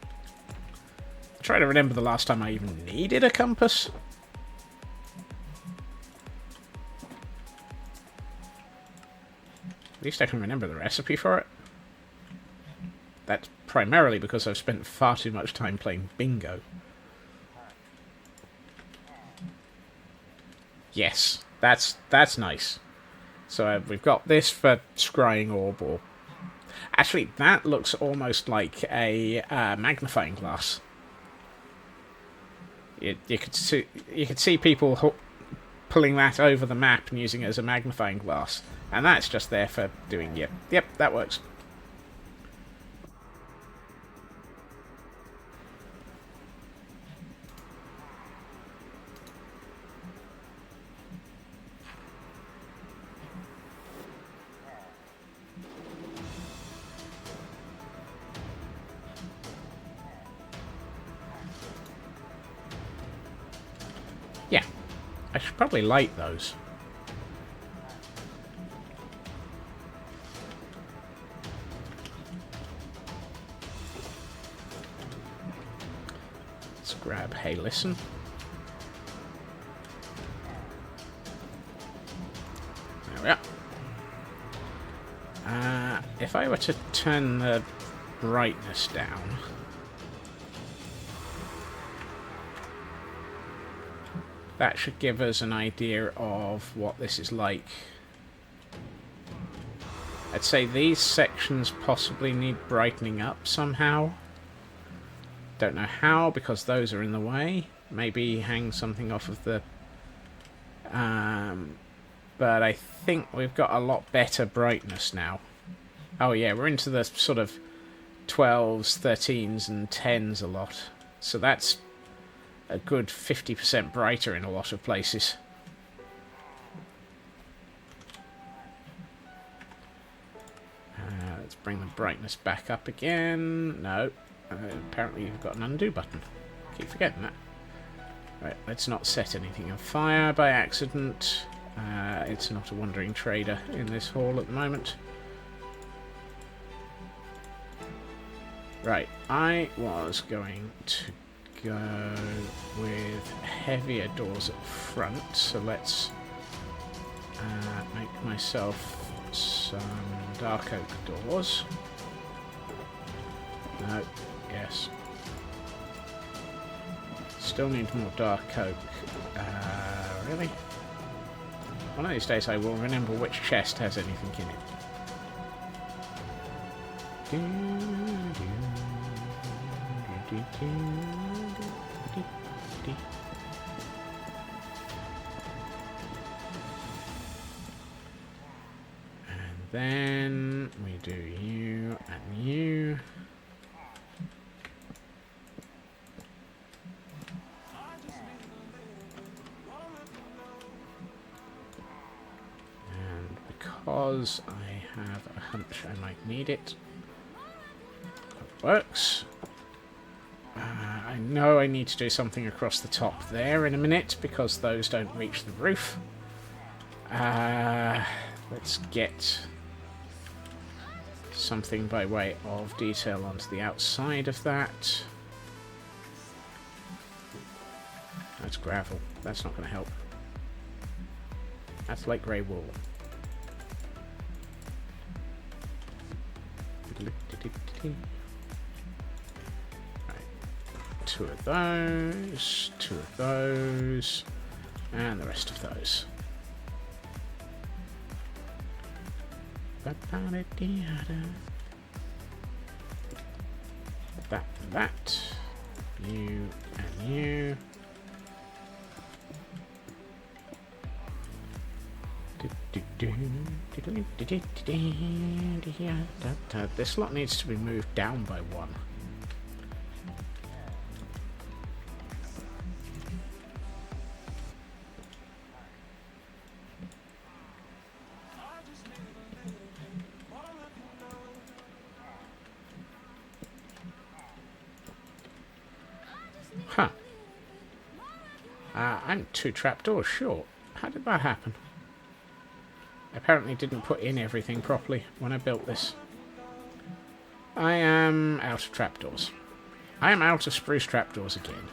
I'm trying to remember the last time I even needed a compass. At least I can remember the recipe for it. That's primarily because I've spent far too much time playing bingo. Yes, that's nice. So we've got this for scrying orb, or actually that looks almost like a magnifying glass. You could see people pulling that over the map and using it as a magnifying glass, and that's just there for doing Yep, that works. should probably light those. Let's grab Hey Listen. There we are. If I were to turn the brightness down, that should give us an idea of what this is like. I'd say these sections possibly need brightening up somehow. Don't know how, because those are in the way. Maybe hang something off of the... but I think we've got a lot better brightness now. Oh yeah, we're into the sort of 12s, 13s and 10s a lot. So that's a good 50% brighter in a lot of places. Let's bring the brightness back up again. No, apparently you've got an undo button. Keep forgetting that. Right, let's not set anything on fire by accident. It's not a wandering trader in this hall at the moment. Right, I was going to go with heavier doors at front, so let's make myself some dark oak doors. No, yes. Still need more dark oak. Really? One of these days I will remember which chest has anything in it. And then we do you and you. And because I have a hunch I might need it, works. I know I need to do something across the top there in a minute because those don't reach the roof. Let's get something by way of detail onto the outside of that. That's gravel. That's not going to help. That's light grey wool. Two of those, and the rest of those. That and that. You and you. This lot needs to be moved down by one. Huh. I'm 2 trapdoors short. How did that happen? I apparently didn't put in everything properly when I built this. I am out of trapdoors. I am out of spruce trapdoors again.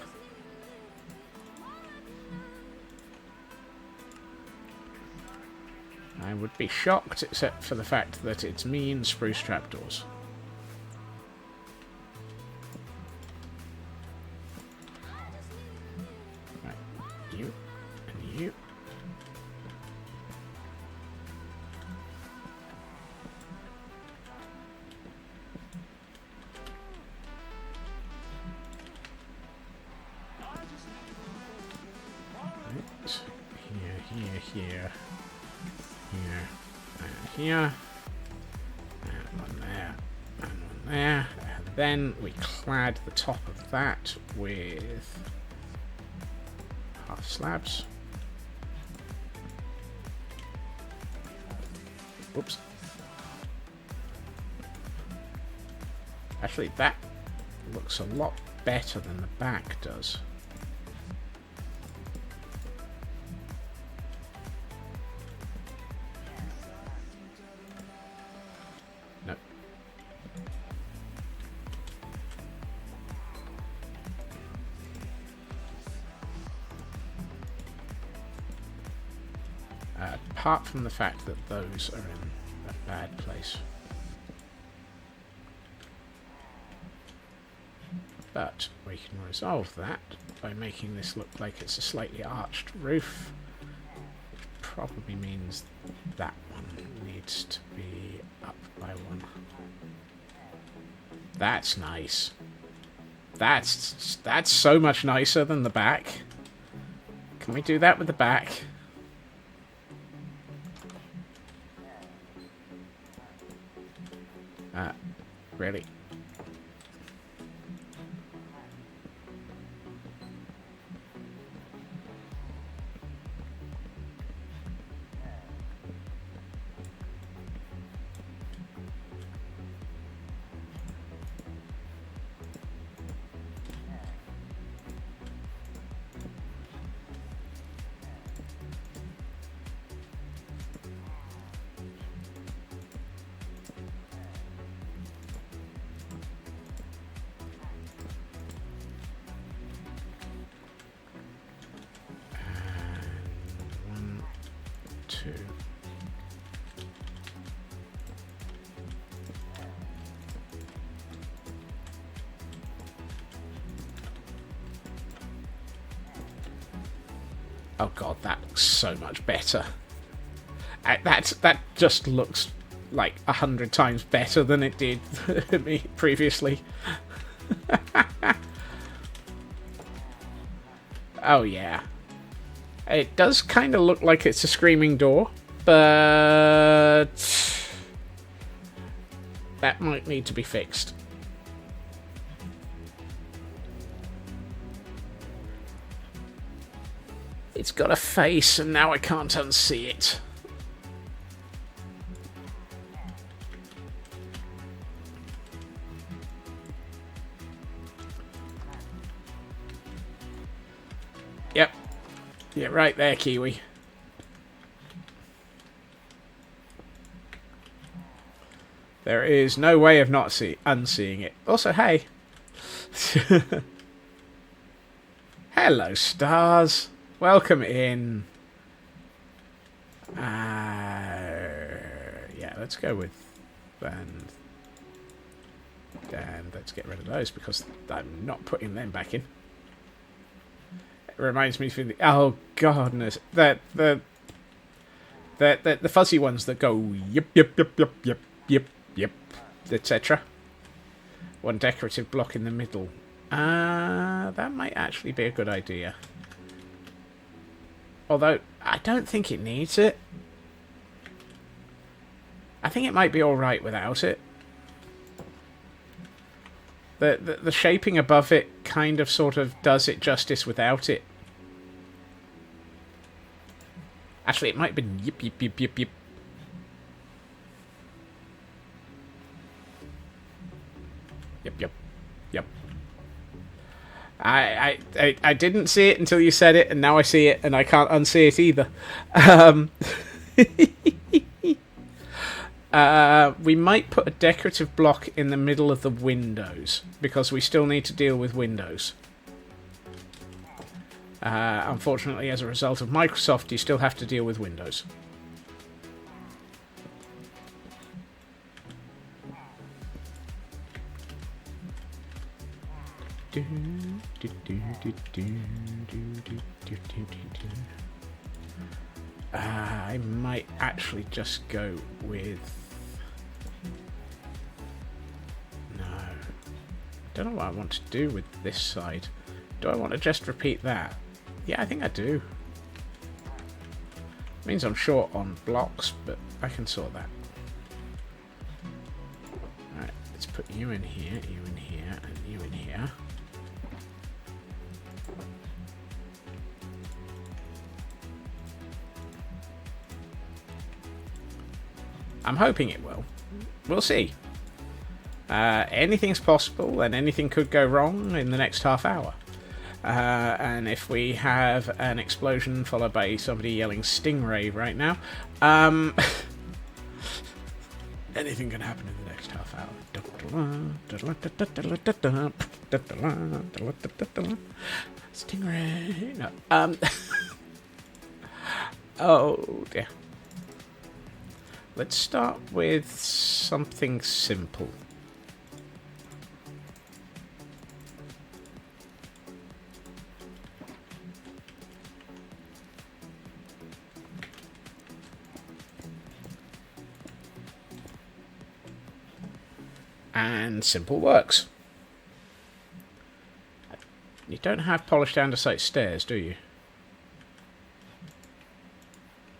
I would be shocked except for the fact that it's me and spruce trapdoors. Right, you and you. Here, and here, and one there, and one there, and then we clad the top of that with half slabs. Oops. Actually, that looks a lot better than the back does. apart from the fact that those are in a bad place. But we can resolve that by making this look like it's a slightly arched roof, which probably means that one needs to be up by one. That's nice. That's so much nicer than the back. Can we do that with the back? Really? Two. Oh god, that looks so much better. That just looks like 100 times better than it did me previously. Oh yeah. It does kind of look like it's a screaming door, but that might need to be fixed. It's got a face, and now I can't unsee it. Yep. Yeah, right there, Kiwi. There is no way of not unseeing it. Also, hey. Hello, stars. Welcome in. Yeah, let's go with... And let's get rid of those, because I'm not putting them back in. It reminds me of the... Oh, goodness. The fuzzy ones that go yip, yip, yip, yip, yip, yip, yip, etc. One decorative block in the middle. That might actually be a good idea. Although, I don't think it needs it. I think it might be alright without it. The shaping above it kind of sort of does it justice without it. Actually, it might have been yip, yip, yip, yip, yip. Yep, yep, yep. I didn't see it until you said it, and now I see it, and I can't unsee it either. We might put a decorative block in the middle of the windows, because we still need to deal with windows. Unfortunately, as a result of Microsoft, you still have to deal with Windows. I might actually just go with... No. Don't know what I want to do with this side. Do I want to just repeat that? Yeah, I think I do. Means I'm short on blocks, but I can sort that. Alright, let's put you in here, and you in here. I'm hoping it will. We'll see. Anything's possible, and anything could go wrong in the next half hour. And if we have an explosion followed by somebody yelling Stingray right now, anything can happen in the next half hour. Stingray. No. Oh dear. let's start with something simple. And simple works. You don't have polished andesite stairs, do you?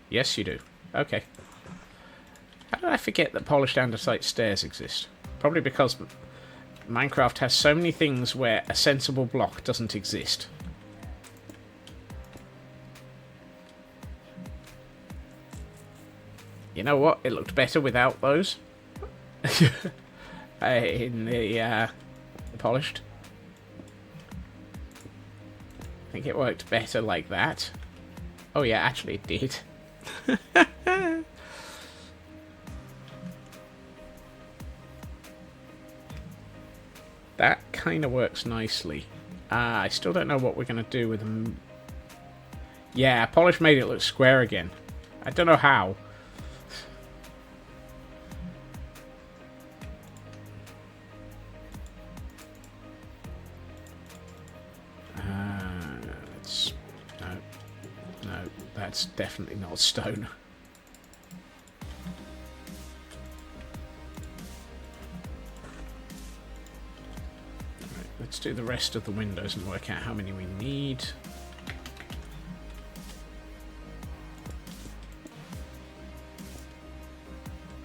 Yes, you do. Okay. How did I forget that polished andesite stairs exist? Probably because Minecraft has so many things where a sensible block doesn't exist. You know what? It looked better without those. In the polished. I think it worked better like that. Oh yeah, actually it did. That kind of works nicely. I still don't know what we're going to do with them. Yeah, polish made it look square again. I don't know how. No, that's definitely not stone. Right, let's do the rest of the windows and work out how many we need.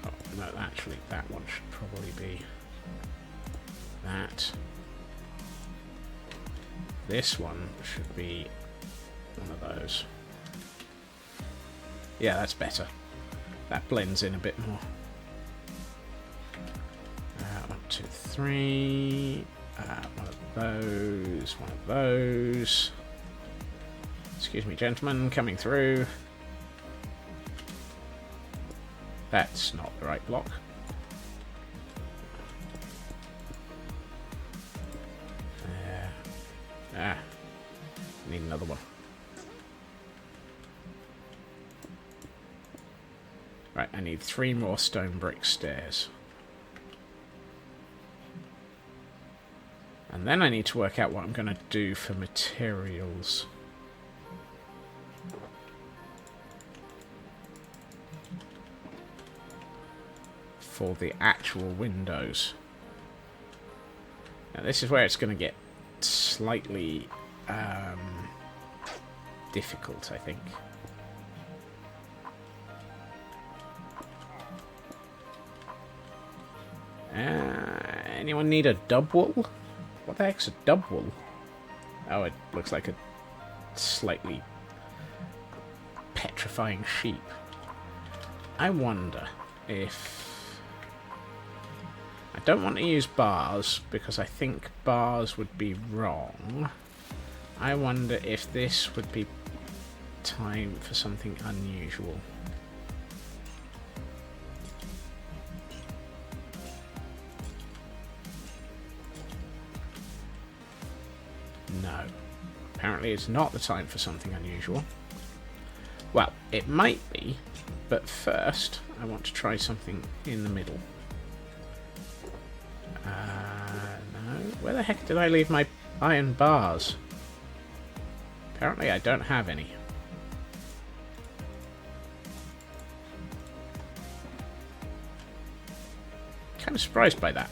Oh, no, actually, that one should probably be that. This one should be one of those. Yeah, that's better. That blends in a bit more. 1, 2, 3. One of those. One of those. Excuse me, gentlemen, coming through. That's not the right block. Need another one. Right, I need 3 more stone brick stairs. And then I need to work out what I'm going to do for materials. For the actual windows. Now this is where it's going to get slightly difficult, I think. Anyone need a dub wool? What the heck's a dub wool? Oh, it looks like a slightly petrifying sheep. I wonder if... I don't want to use bars because I think bars would be wrong. I wonder if this would be time for something unusual. No. Apparently it's not the time for something unusual. Well, it might be, but first I want to try something in the middle. No. Where the heck did I leave my iron bars? Apparently I don't have any. Kind of surprised by that.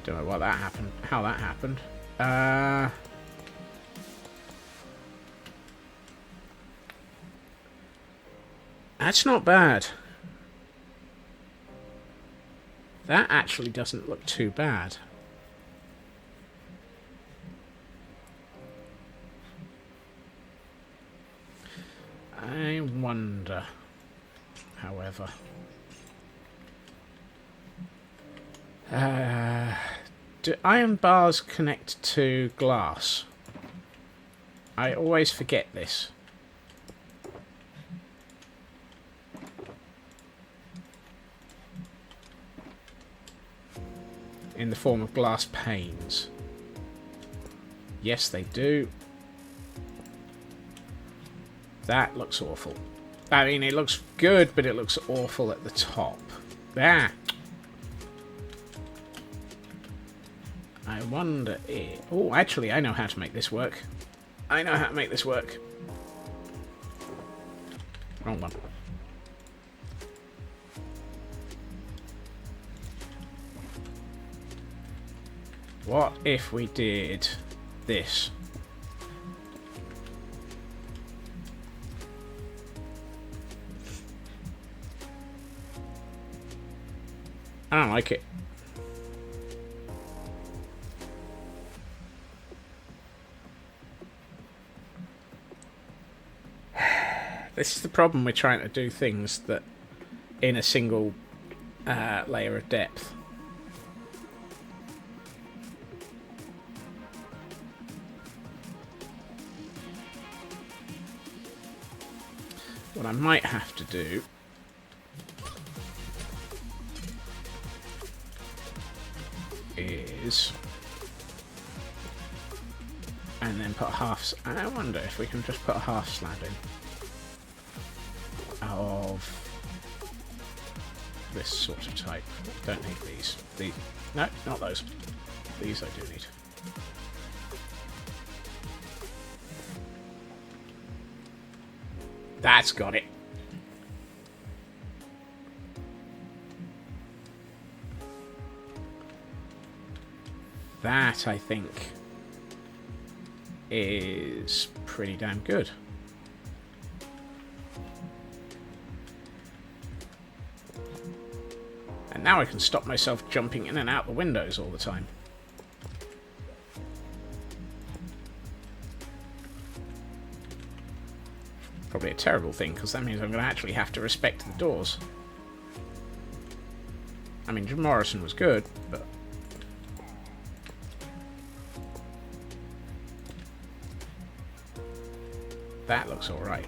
Don't know what that happened. How that happened. That's not bad. That actually doesn't look too bad. I wonder, however. Do iron bars connect to glass? I always forget this. In the form of glass panes. Yes, they do. That looks awful. I mean, it looks good, but it looks awful at the top. Ah! I wonder if... Oh, actually, I know how to make this work. I know how to make this work. Wrong one. What if we did this? I don't like it. This is the problem with trying to do things that in a single layer of depth. What I might have to do is, and then put a half. I wonder if we can just put a half slab in of this sort of type. Don't need these. These, no, not those. These I do need. That's got it. That, I think, is pretty damn good. And now I can stop myself jumping in and out the windows all the time. Probably a terrible thing, because that means I'm going to actually have to respect the doors. I mean, Jim Morrison was good, but... that looks alright.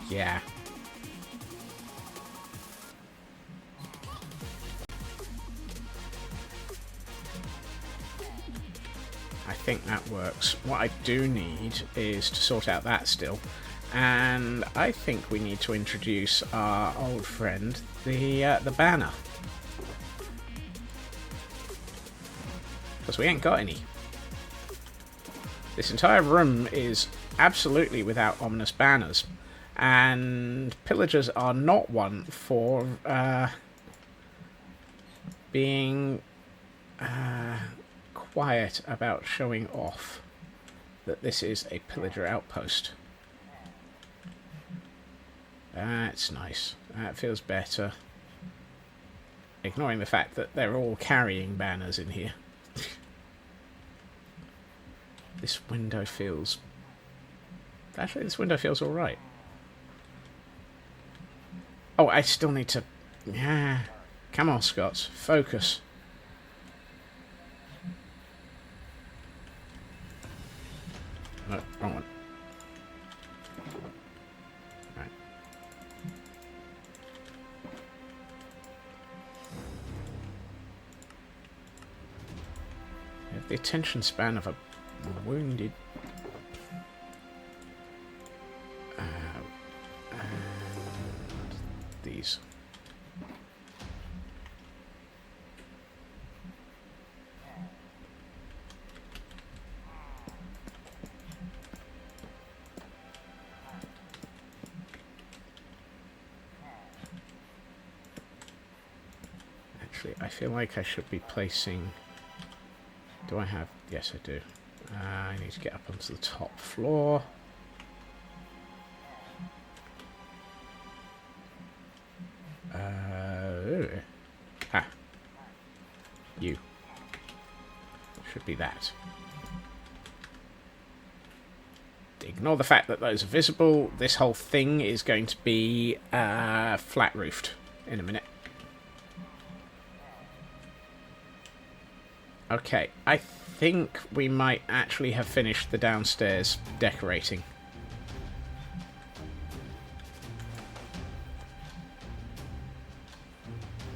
Yeah. I think that works. What I do need is to sort out that still. And I think we need to introduce our old friend, the banner. Because we ain't got any. This entire room is absolutely without ominous banners. And pillagers are not one for being quiet about showing off that this is a pillager outpost. That's nice. That feels better. Ignoring the fact that they're all carrying banners in here. This window feels... actually, this window feels alright. Oh, I still need to... yeah. Come on, Scott. Focus. No, wrong one. Right. I have the attention span of a wounded... these. Actually, I feel like I should be placing... do I have... yes, I do. I need to get up onto the top floor. You. Should be that. Ignore the fact that those are visible. This whole thing is going to be flat-roofed in a minute. Okay, I think we might actually have finished the downstairs decorating.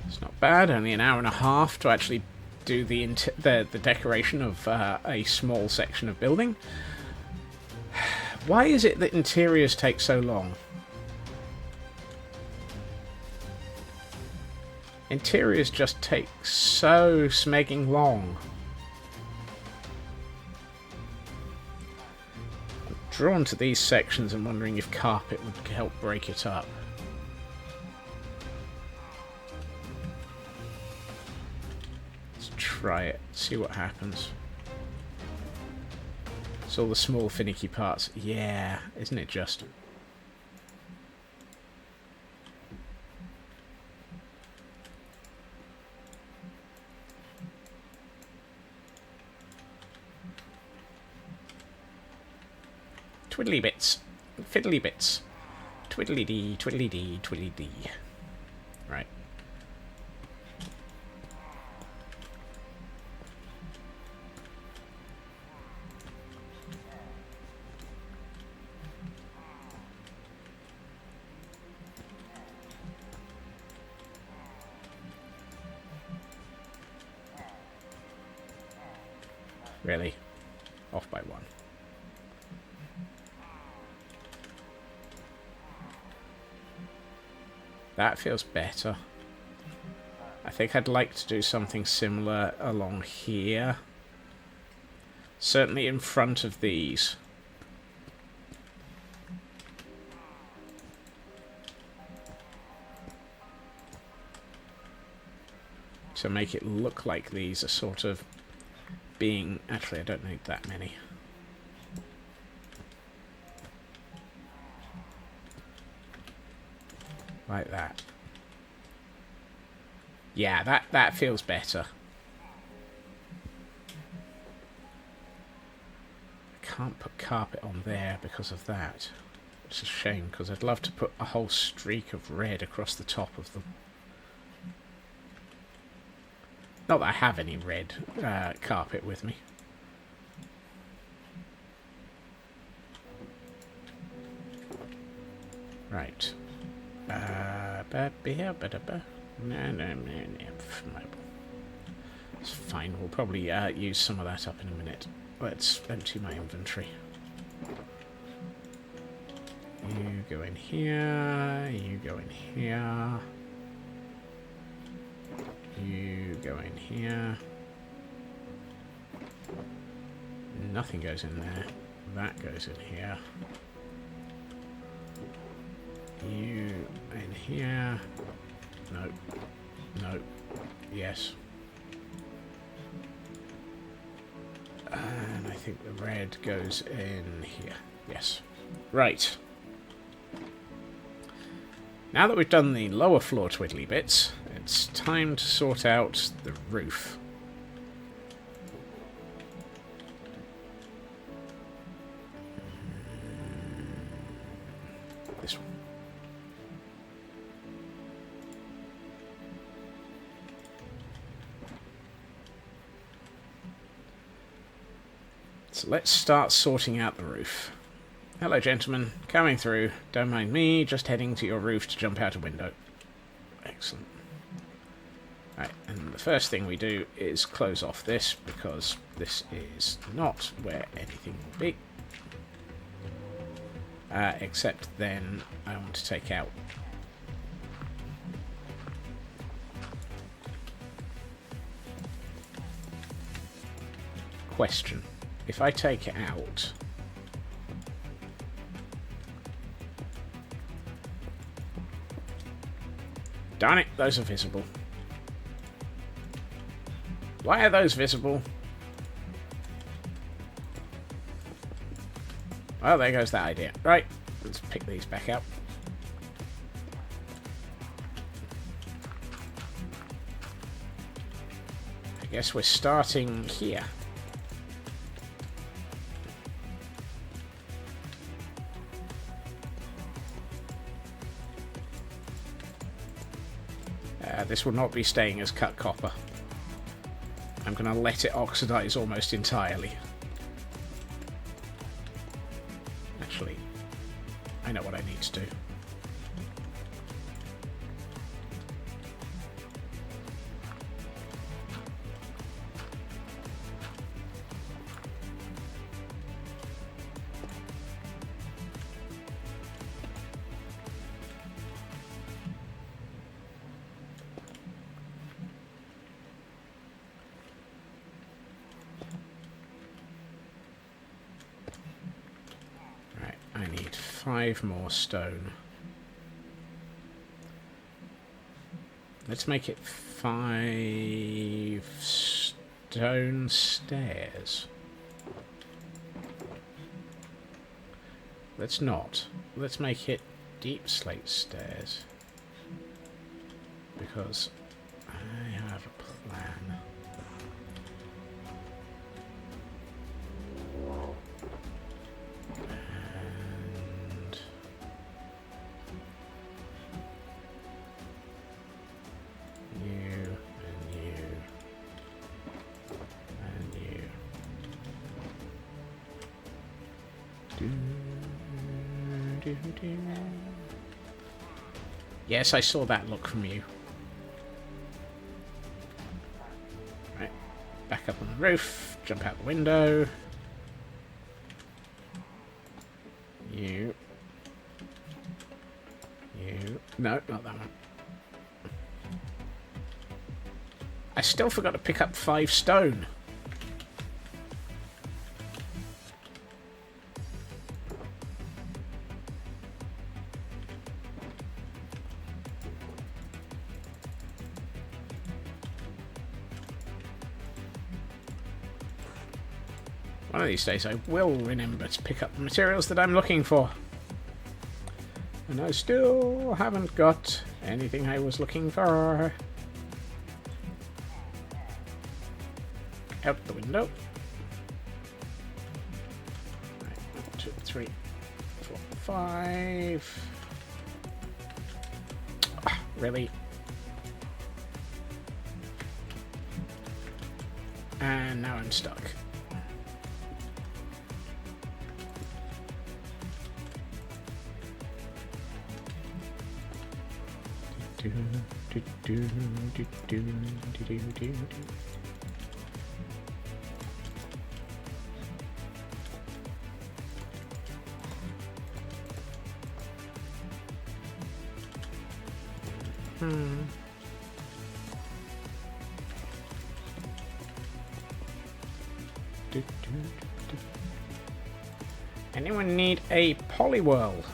It's not bad, only an hour and a half to actually do the decoration of a small section of building. Why is it that interiors take so long? Interiors just take so smegging long. I'm drawn to these sections and wondering if carpet would help break it up. Let's try it, see what happens. It's all the small finicky parts. Yeah, isn't it just? Twiddly bits. Fiddly bits. Twiddly dee, twiddly dee, twiddly dee. Right. Really? Off by one. That feels better. I think I'd like to do something similar along here. Certainly in front of these. To make it look like these are sort of being... Actually, I don't need that many. Like that. Yeah, that feels better. I can't put carpet on there because of that. It's a shame, because I'd love to put a whole streak of red across the top of them. Not that I have any red carpet with me. Right. It's fine. We'll probably use some of that up in a minute. Let's empty my inventory. You go in here. You go in here. You go in here. Nothing goes in there. That goes in here. You in here. No. No. Yes. And I think the red goes in here. Yes. Right. Now that we've done the lower floor twiddly bits, it's time to sort out the roof. This one. So let's start sorting out the roof. Hello, gentlemen. Coming through. Don't mind me, just heading to your roof to jump out a window. Excellent. Right, and the first thing we do is close off this, because this is not where anything will be. Except then I want to take out... Question. If I take it out... Darn it, those are visible. Why are those visible? Well, there goes that idea. Right, let's pick these back up. I guess we're starting here. This will not be staying as cut copper. I'm going to let it oxidize almost entirely. Actually, I know what I need to do. I need 5 more stone. Let's make it 5 stone stairs. Let's not. Let's make it deep slate stairs. Because I have a plan. Yes, I saw that look from you. Right, back up on the roof, jump out the window. You. No, not that one. I still forgot to pick up 5 stone. One of these days I will remember to pick up the materials that I'm looking for. And I still haven't got anything I was looking for. Out the window. Right, 1, 2, 3, 4, 5. Ah, really? And now I'm stuck. Anyone need a polywhirl?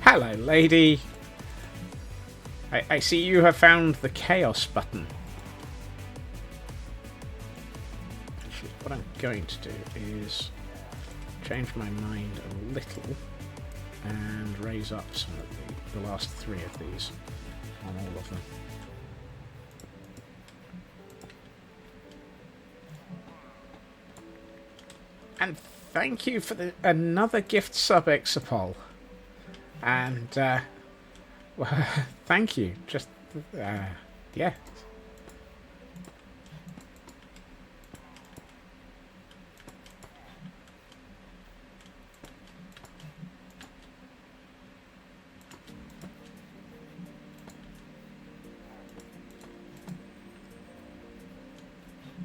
Hello, lady. I see you have found the chaos button. Actually, what I'm going to do is change my mind a little and raise up some of the last 3 of these on all of them. And thank you for another gift sub, Exapol. And, well, thank you. Just, yeah.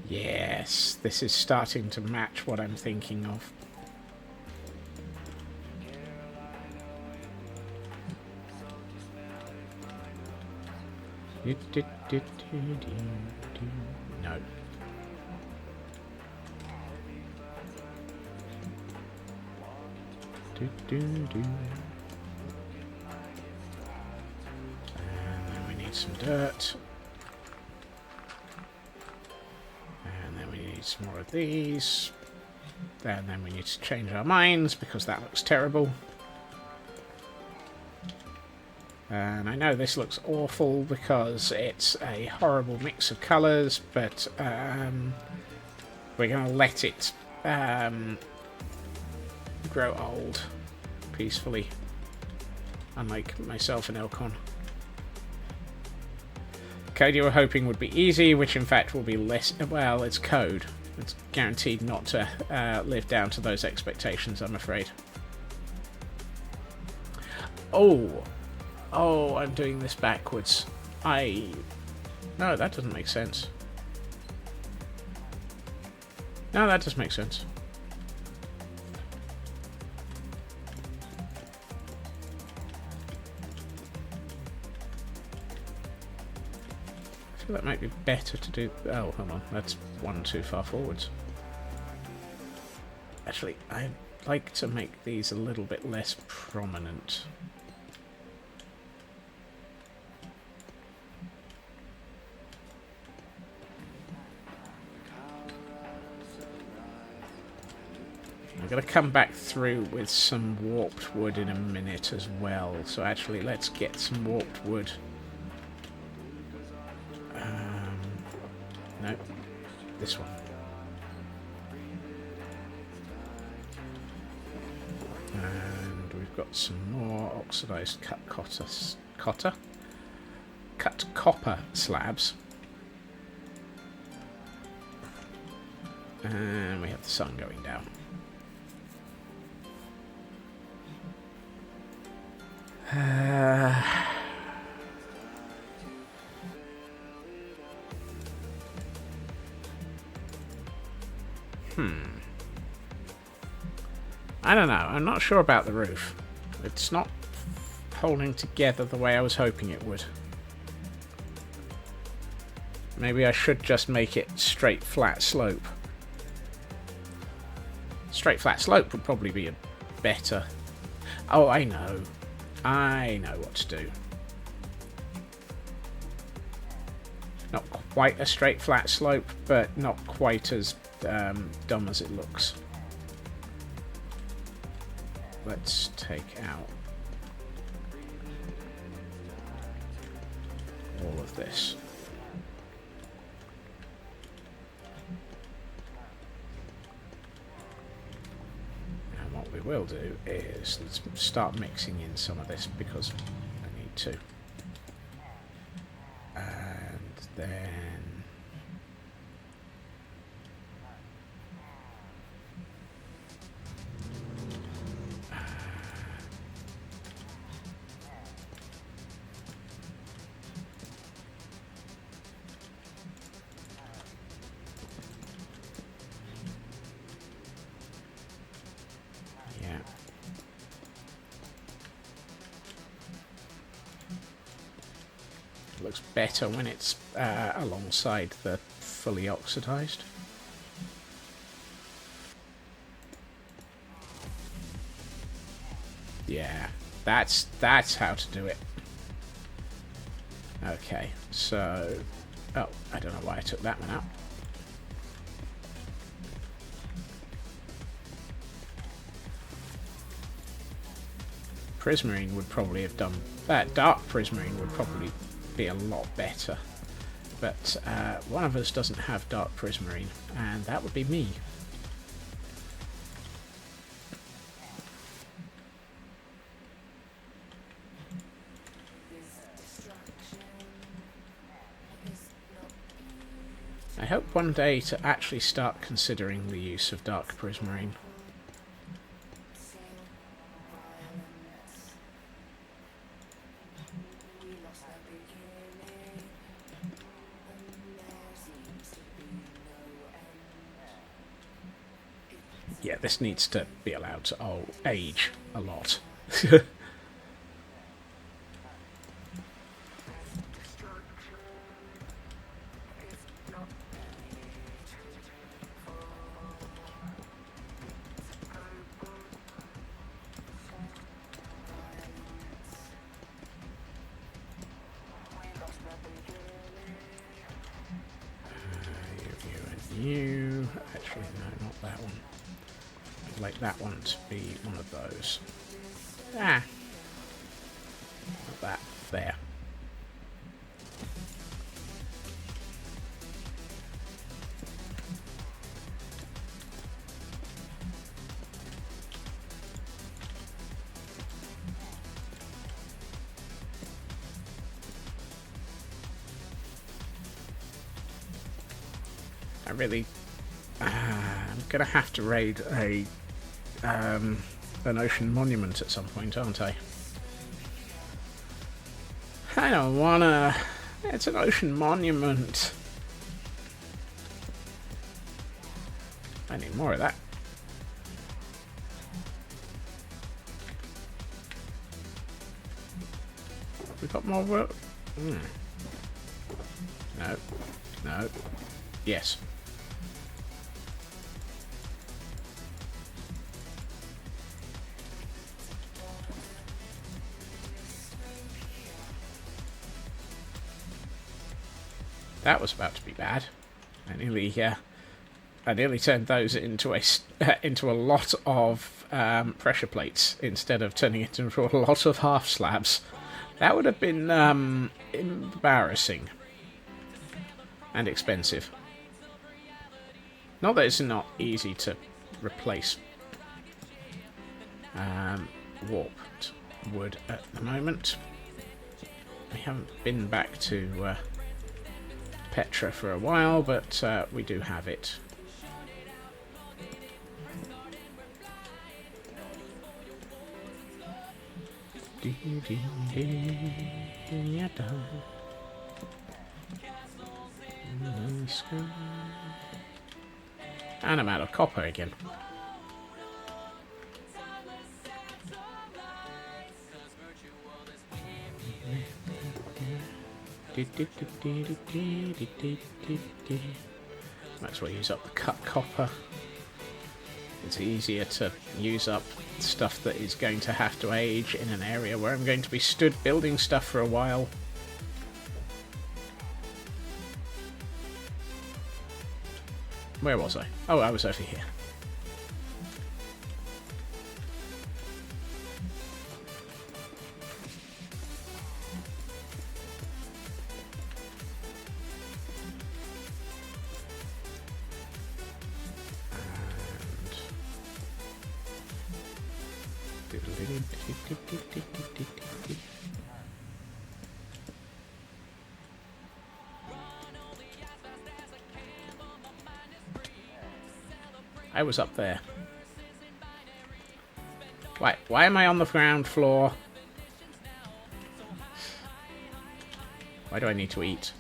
Yes, this is starting to match what I'm thinking of. No. And then we need some dirt. And then we need some more of these. And then we need to change our minds because that looks terrible. And I know this looks awful because it's a horrible mix of colours, but we're going to let it grow old peacefully, unlike myself and Elcon. Code you were hoping would be easy, which in fact will be less... Well, it's code. It's guaranteed not to live down to those expectations, I'm afraid. Oh, I'm doing this backwards. No, that doesn't make sense. No, that does make sense. I feel that might be better to do... Oh, hold on. That's one too far forwards. Actually, I'd like to make these a little bit less prominent. I'm going to come back through with some warped wood in a minute as well. So actually, let's get some warped wood. No, this one. And we've got some more oxidized cut copper slabs. And we have the sun going down. I don't know. I'm not sure about the roof. It's not holding together the way I was hoping it would. Maybe I should just make it straight flat slope. Straight flat slope would probably be a better... Oh, I know. I know what to do. Not quite a straight flat slope, but not quite as dumb as it looks. Let's take out all of this. And what we will do is let's start mixing in some of this because I need to. And then looks better when it's alongside the fully oxidized. Yeah, that's how to do it. Okay, so... Oh, I don't know why I took that one out. Prismarine would probably have done... dark prismarine would probably be a lot better. But one of us doesn't have dark prismarine, and that would be me. I hope one day to actually start considering the use of dark prismarine. Yeah, this needs to be allowed to age a lot. You. Actually, no, not that one. I'd like that one to be one of those. Ah. Like that. There. I'm gonna have to raid an ocean monument at some point, aren't I? I don't wanna. It's an ocean monument. I need more of that. We got more work. No. No. Yes. That was about to be bad. I nearly turned those into a lot of pressure plates instead of turning it into a lot of half slabs. That would have been embarrassing and expensive. Not that it's not easy to replace warped wood at the moment. We haven't been back to Petra for a while, but we do have it. And I'm out of copper again. Might as well use up the cut copper. It's easier to use up stuff that is going to have to age in an area where I'm going to be stood building stuff for a while. Where was I? Oh, I was over here. I was up there. Why am I on the ground floor? Why do I need to eat?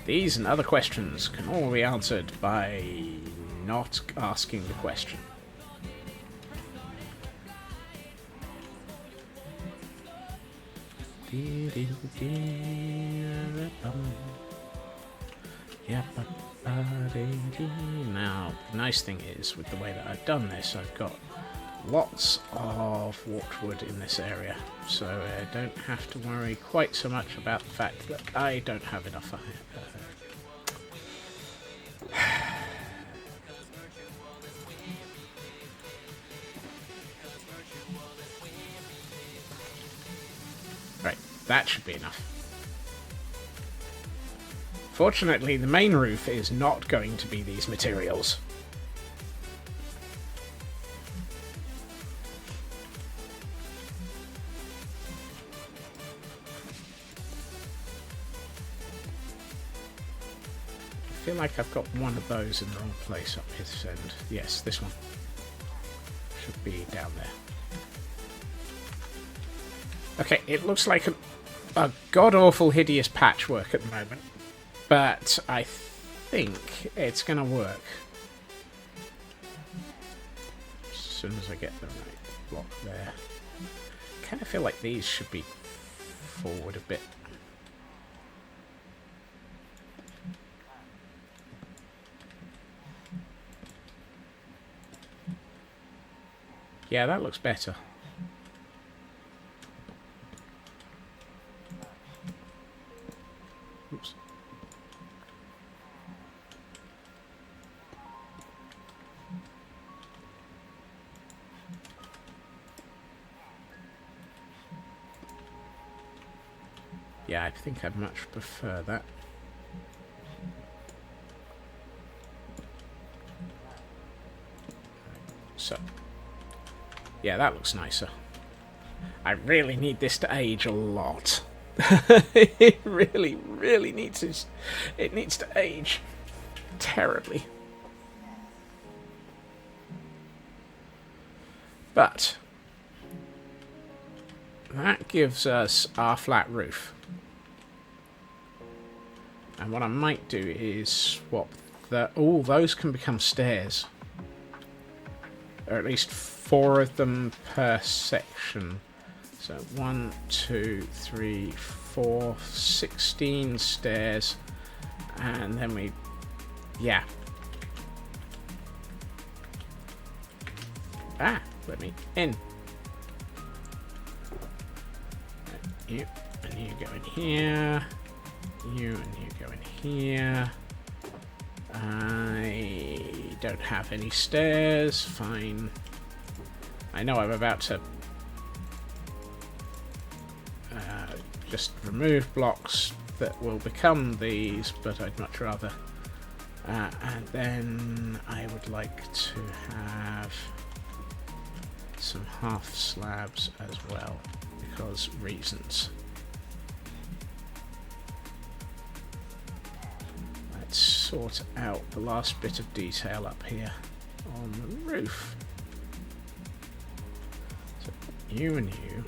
These and other questions can all be answered by not asking the question. Now, the nice thing is, with the way that I've done this, I've got lots of warped wood in this area, so I don't have to worry quite so much about the fact that I don't have enough. Right, that should be enough. Fortunately, the main roof is not going to be these materials. I feel like I've got one of those in the wrong place up this end. Yes, this one should be down there. Okay, it looks like a god-awful hideous patchwork at the moment. But I think it's going to work. As soon as I get the right block there. I kind of feel like these should be forward a bit. Yeah, that looks better. Oops. Yeah, I think I'd much prefer that. So, yeah, that looks nicer. I really need this to age a lot. It really, really needs to age terribly. But that gives us our flat roof. And what I might do is swap all those can become stairs. Or at least 4 of them per section. So 1, 2, 3, 4, 16 stairs. And then yeah. Let me in. You and you go in here. You and you go in here. I don't have any stairs. Fine. I know I'm about to just remove blocks that will become these, but I'd much rather. And then I would like to have some half slabs as well, because reasons. Let's sort out the last bit of detail up here on the roof. So you and you,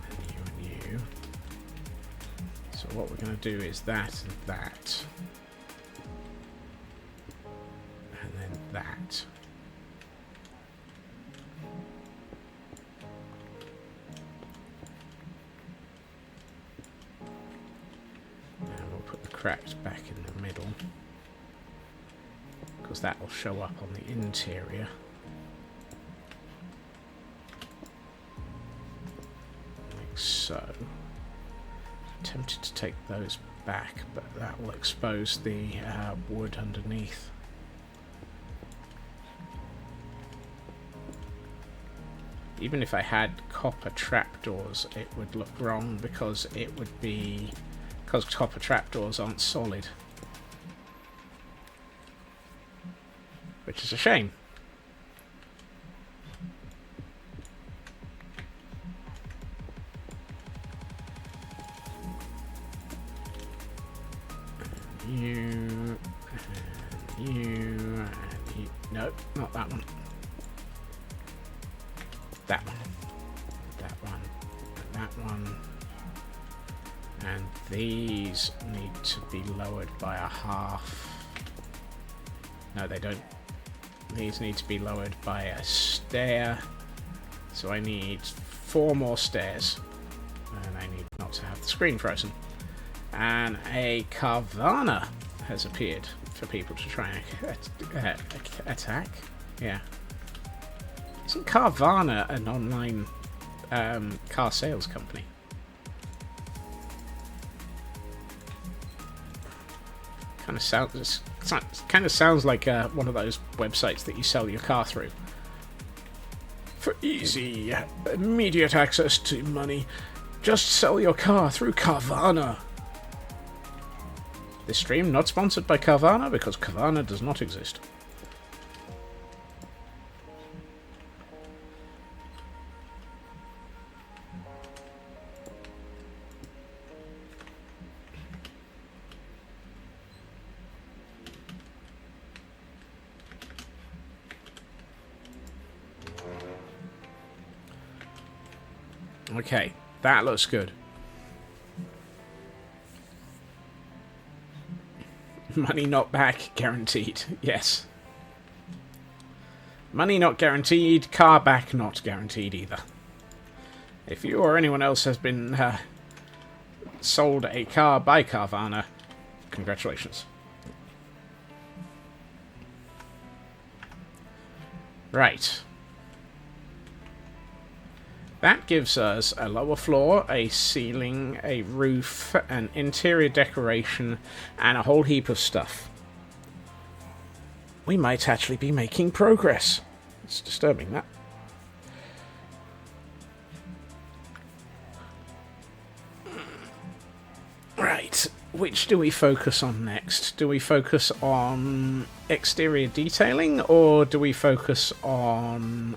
and you and you. So what we're going to do is that and that, and then that. Cracked back in the middle, because that will show up on the interior. Like so. I'm tempted to take those back, but that will expose the wood underneath. Even if I had copper trapdoors, it would look wrong, because it would be... because copper trapdoors aren't solid. Which is a shame. You, and you, and you. No, not that one. That one. That one. And that one. And these need to be lowered by a half. No, they don't. These need to be lowered by a stair. So I need 4 more stairs. And I need not to have the screen frozen. And a Carvana has appeared for people to try and attack. Yeah. Isn't Carvana an online car sales company? Kind of sounds like one of those websites that you sell your car through. For easy, immediate access to money, just sell your car through Carvana. This stream not sponsored by Carvana, because Carvana does not exist. Okay, that looks good. Money not back, guaranteed. Yes. Money not guaranteed, car back not guaranteed either. If you or anyone else has been sold a car by Carvana, congratulations. Right. That gives us a lower floor, a ceiling, a roof, an interior decoration, and a whole heap of stuff. We might actually be making progress. It's disturbing, that. Right, which do we focus on next? Do we focus on exterior detailing, or do we focus on...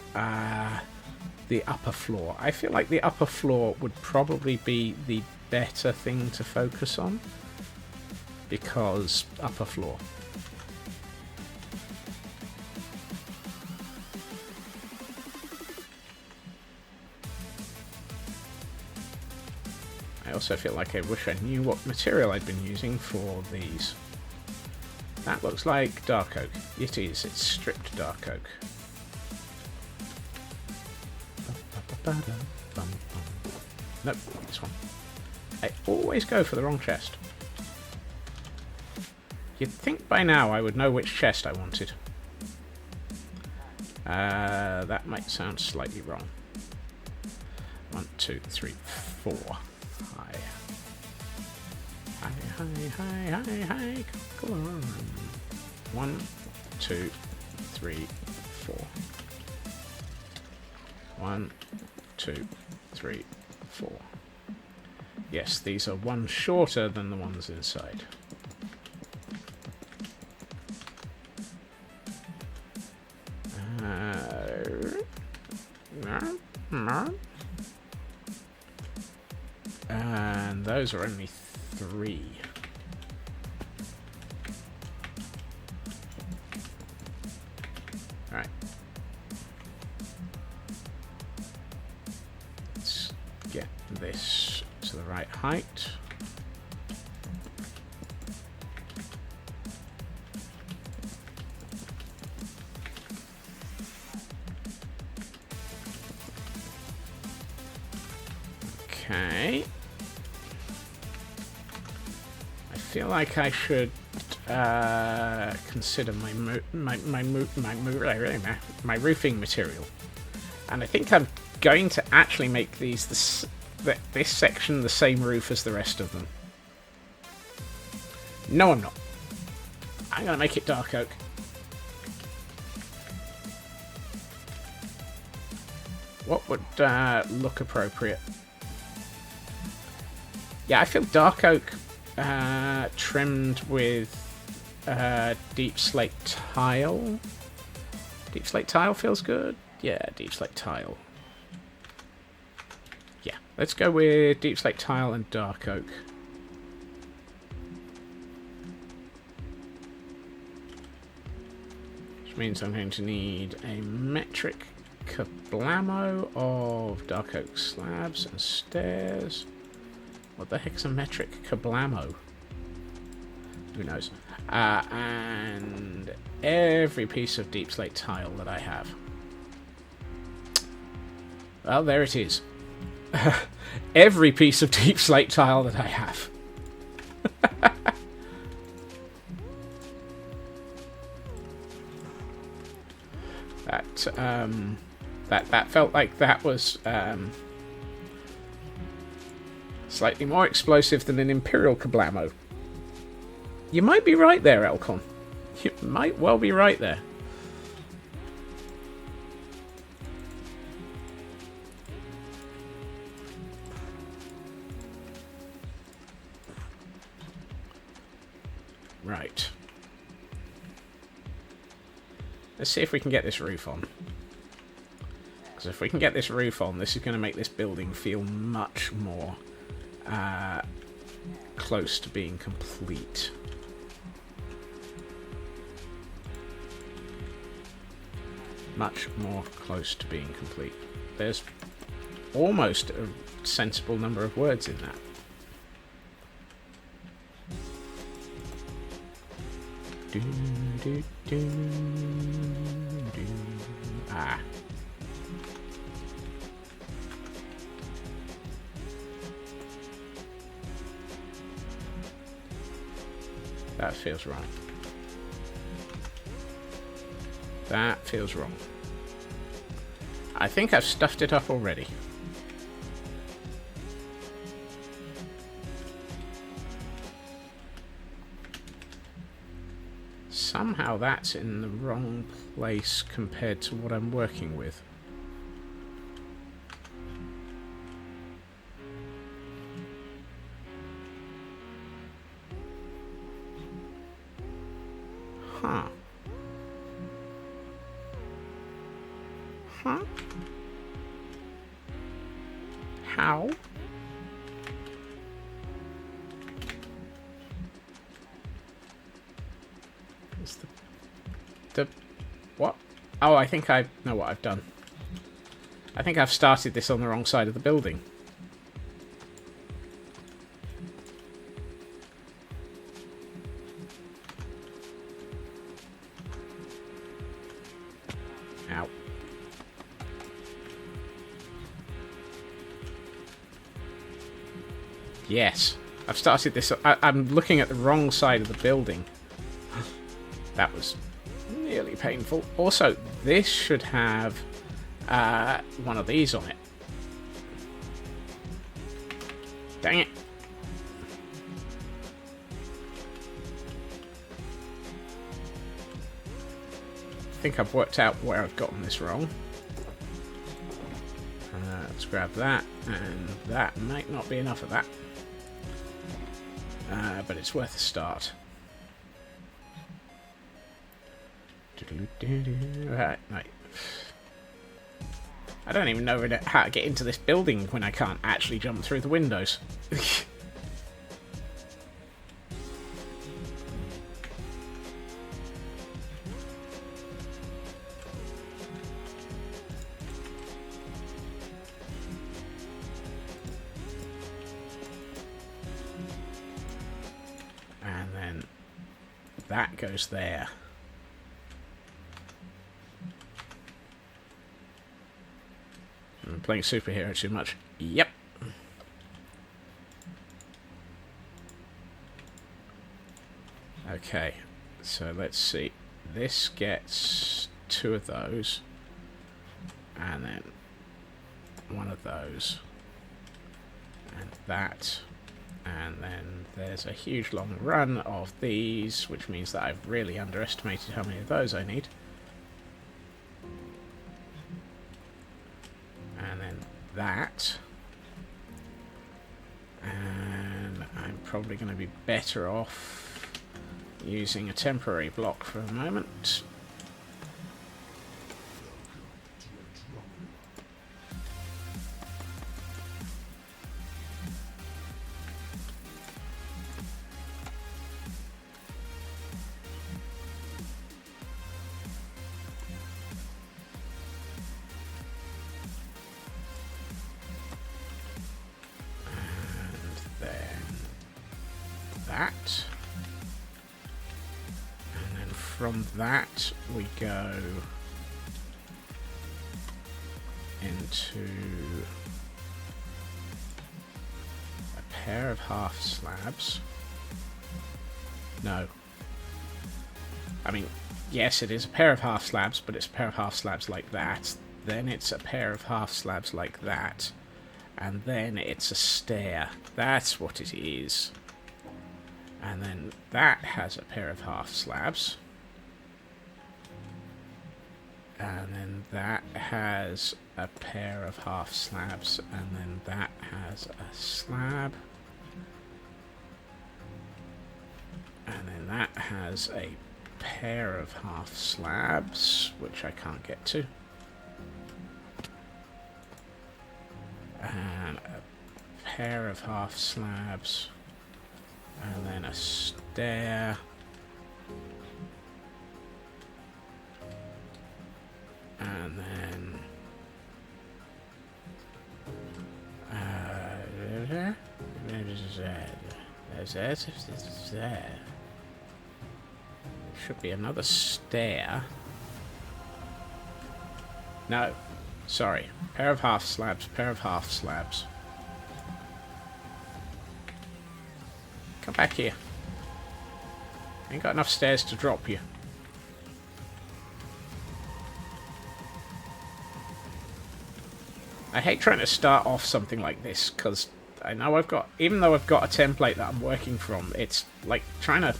the the upper floor. I feel like the upper floor would probably be the better thing to focus on, because upper floor. I also feel like I wish I knew what material I'd been using for these. That looks like dark oak. It is. It's stripped dark oak. Nope, this one. I always go for the wrong chest. You'd think by now I would know which chest I wanted. That might sound slightly wrong. 1, 2, 3, 4. Hi. Hi. Come on. 1, 2, 3, 4. 1, 2, 3, 4. Yes, these are one shorter than the ones inside. And those are only 3. Alright. Let's get this to the right height. Okay. I feel like I should consider my roofing material, and I think I'm going to actually make this section the same roof as the rest of them. No, I'm not. I'm gonna make it dark oak. What would look appropriate? Yeah, I feel dark oak trimmed with deep slate tile. Deep slate tile feels good. Yeah, deep slate tile. Yeah, let's go with deep slate tile and dark oak. Which means I'm going to need a metric kablamo of dark oak slabs and stairs. What the heck's a metric kablamo? Who knows? And every piece of deep slate tile that I have. Well, there it is. Every piece of deep slate tile that I have. That felt like that was slightly more explosive than an Imperial Kablamo. You might be right there, Elcon. You might well be right there. Right. Let's see if we can get this roof on. Because if we can get this roof on, this is going to make this building feel much more close to being complete. Much more close to being complete. There's almost a sensible number of words in that. Ah. That feels right. That feels wrong. I think I've stuffed it up already. Somehow that's in the wrong place compared to what I'm working with. Huh. How? Is the what? Oh, I think I know what I've done. I think I've started this on the wrong side of the building. Ow. Yes, I've started this. I'm looking at the wrong side of the building. That was nearly painful. Also, this should have one of these on it. Dang it. I think I've worked out where I've gotten this wrong. Let's grab that, and that might not be enough of that. But it's worth a start. Right. I don't even know how to get into this building when I can't actually jump through the windows. And then that goes there. I'm playing superhero too much. Yep. Okay, so let's see. This gets 2 of those. And then 1 of those. And that. And then there's a huge long run of these, which means that I've really underestimated how many of those I need. And then that. And I'm probably going to be better off using a temporary block for a moment. That, and then from that we go into a pair of half slabs. No, I mean, yes, it is a pair of half slabs, but it's a pair of half slabs like that. Then it's a pair of half slabs like that, and then it's a stair. That's what it is. And then that has a pair of half slabs. And then that has a pair of half slabs. And then that has a slab. And then that has a pair of half slabs, which I can't get to. And a pair of half slabs. And then a stair. And then there should be another stair. No, sorry. Pair of half slabs, pair of half slabs. Come back here. Ain't got enough stairs to drop you. I hate trying to start off something like this, because I know I've got, even though I've got a template that I'm working from, it's like trying to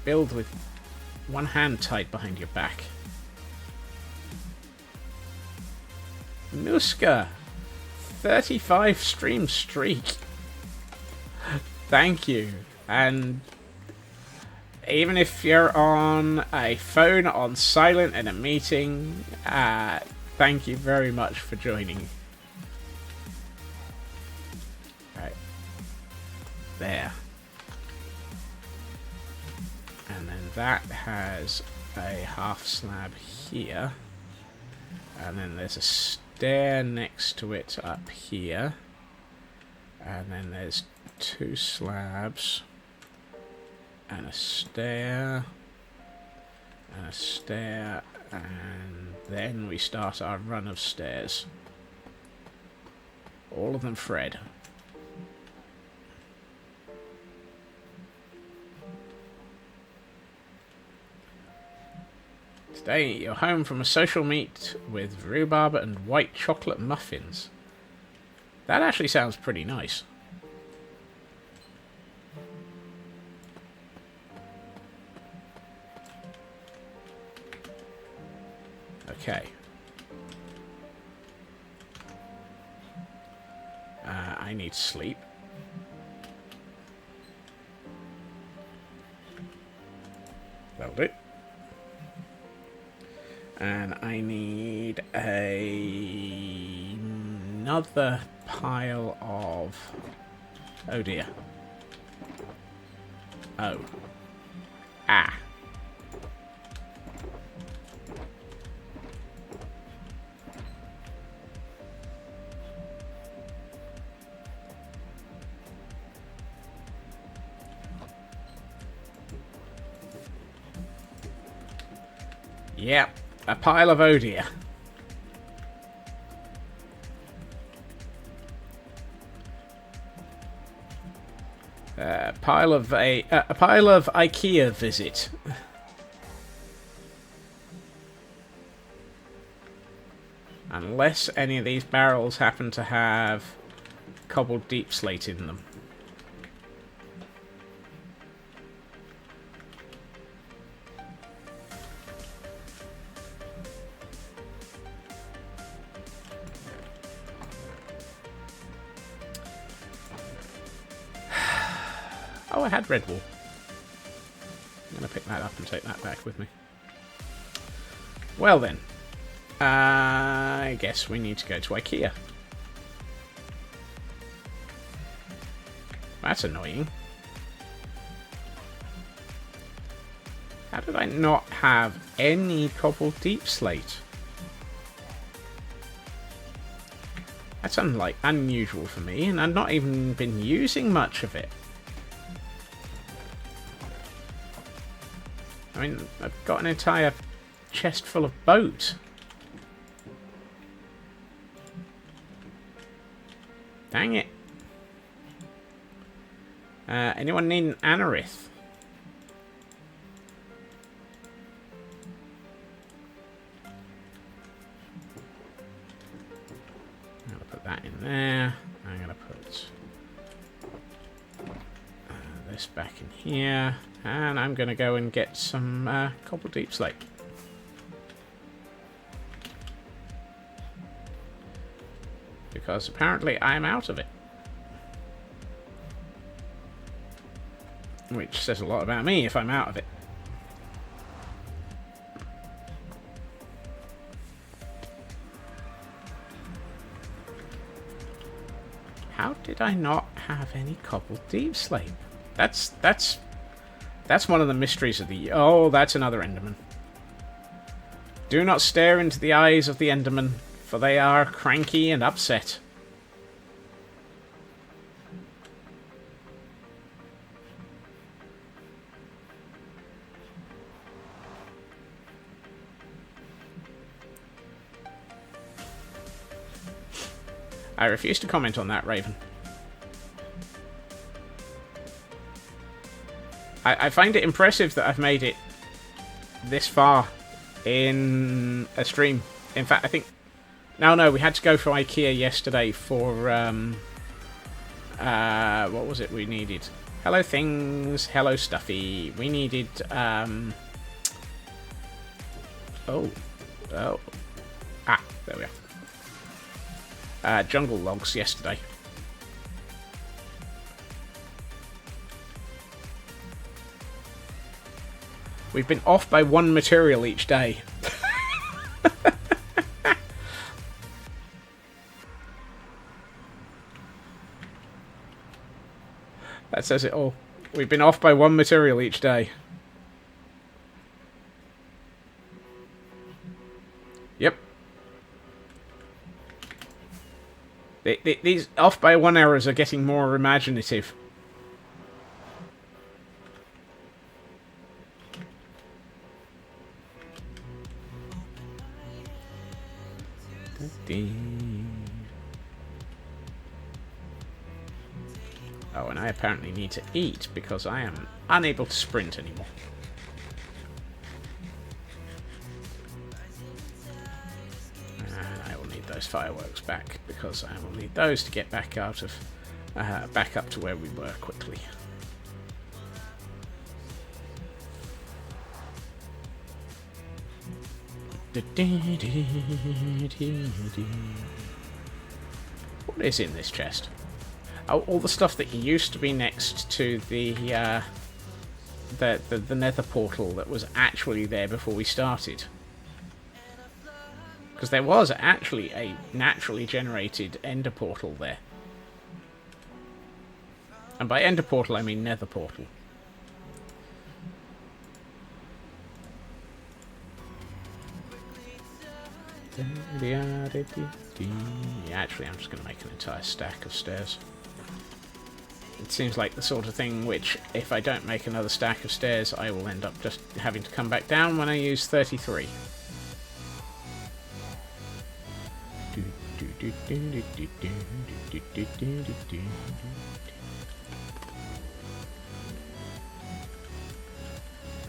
build with one hand tied behind your back. Nuska! 35 stream streak. Thank you. And even if you're on a phone on silent in a meeting, thank you very much for joining. there. And then that has a half slab here. And then there's a stair next to it up here. And then there's 2 slabs. And a stair. And a stair. And then we start our run of stairs. All of them Fred. Today you're home from a social meet with rhubarb and white chocolate muffins. That actually sounds pretty nice. Okay. I need sleep. That'll do. And I need another pile of... Oh dear. Oh. Ah. Yep. A pile of oh dear. A pile of IKEA visit. Unless any of these barrels happen to have cobbled deep slate in them. Oh, I had red wool. I'm going to pick that up and take that back with me. Well then. I guess we need to go to IKEA. That's annoying. How did I not have any cobbled deep slate? That's unusual for me, and I've not even been using much of it. I mean, I've got an entire chest full of boat. Dang it. Anyone need an anorith? I'm going to put that in there. I'm going to put this back in here. And I'm going to go and get some cobble deep slate. Because apparently I'm out of it. Which says a lot about me if I'm out of it. How did I not have any cobbled deep slate? That's one of the mysteries of the... Oh, that's another Enderman. Do not stare into the eyes of the Enderman, for they are cranky and upset. I refuse to comment on that, Raven. I find it impressive that I've made it this far in a stream. In fact, I think... No, we had to go for IKEA yesterday for... what was it we needed? Hello things, hello stuffy. We needed... Oh. Ah, there we are. Jungle logs yesterday. We've been off by one material each day. That says it all. We've been off by 1 material each day. Yep. These off by 1 errors are getting more imaginative. Oh, and I apparently need to eat because I am unable to sprint anymore. And I will need those fireworks back because I will need those to get back out of, back up to where we were quickly. What is in this chest? Oh, all the stuff that used to be next to the nether portal that was actually there before we started. Because there was actually a naturally generated ender portal there. And by ender portal I mean nether portal. Yeah, actually I'm just going to make an entire stack of stairs. It seems like the sort of thing which, if I don't make another stack of stairs, I will end up just having to come back down when I use 33.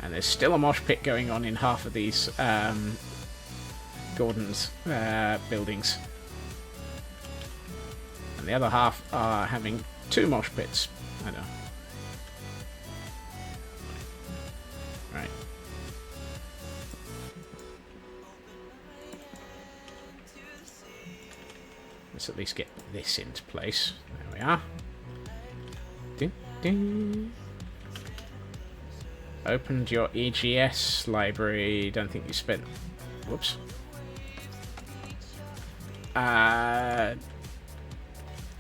And there's still a mosh pit going on in half of these Gordon's buildings. And the other half are having 2 mosh pits. I know. Right. Let's at least get this into place. There we are. Ding, ding. Opened your EGS library. Don't think you spent... Whoops.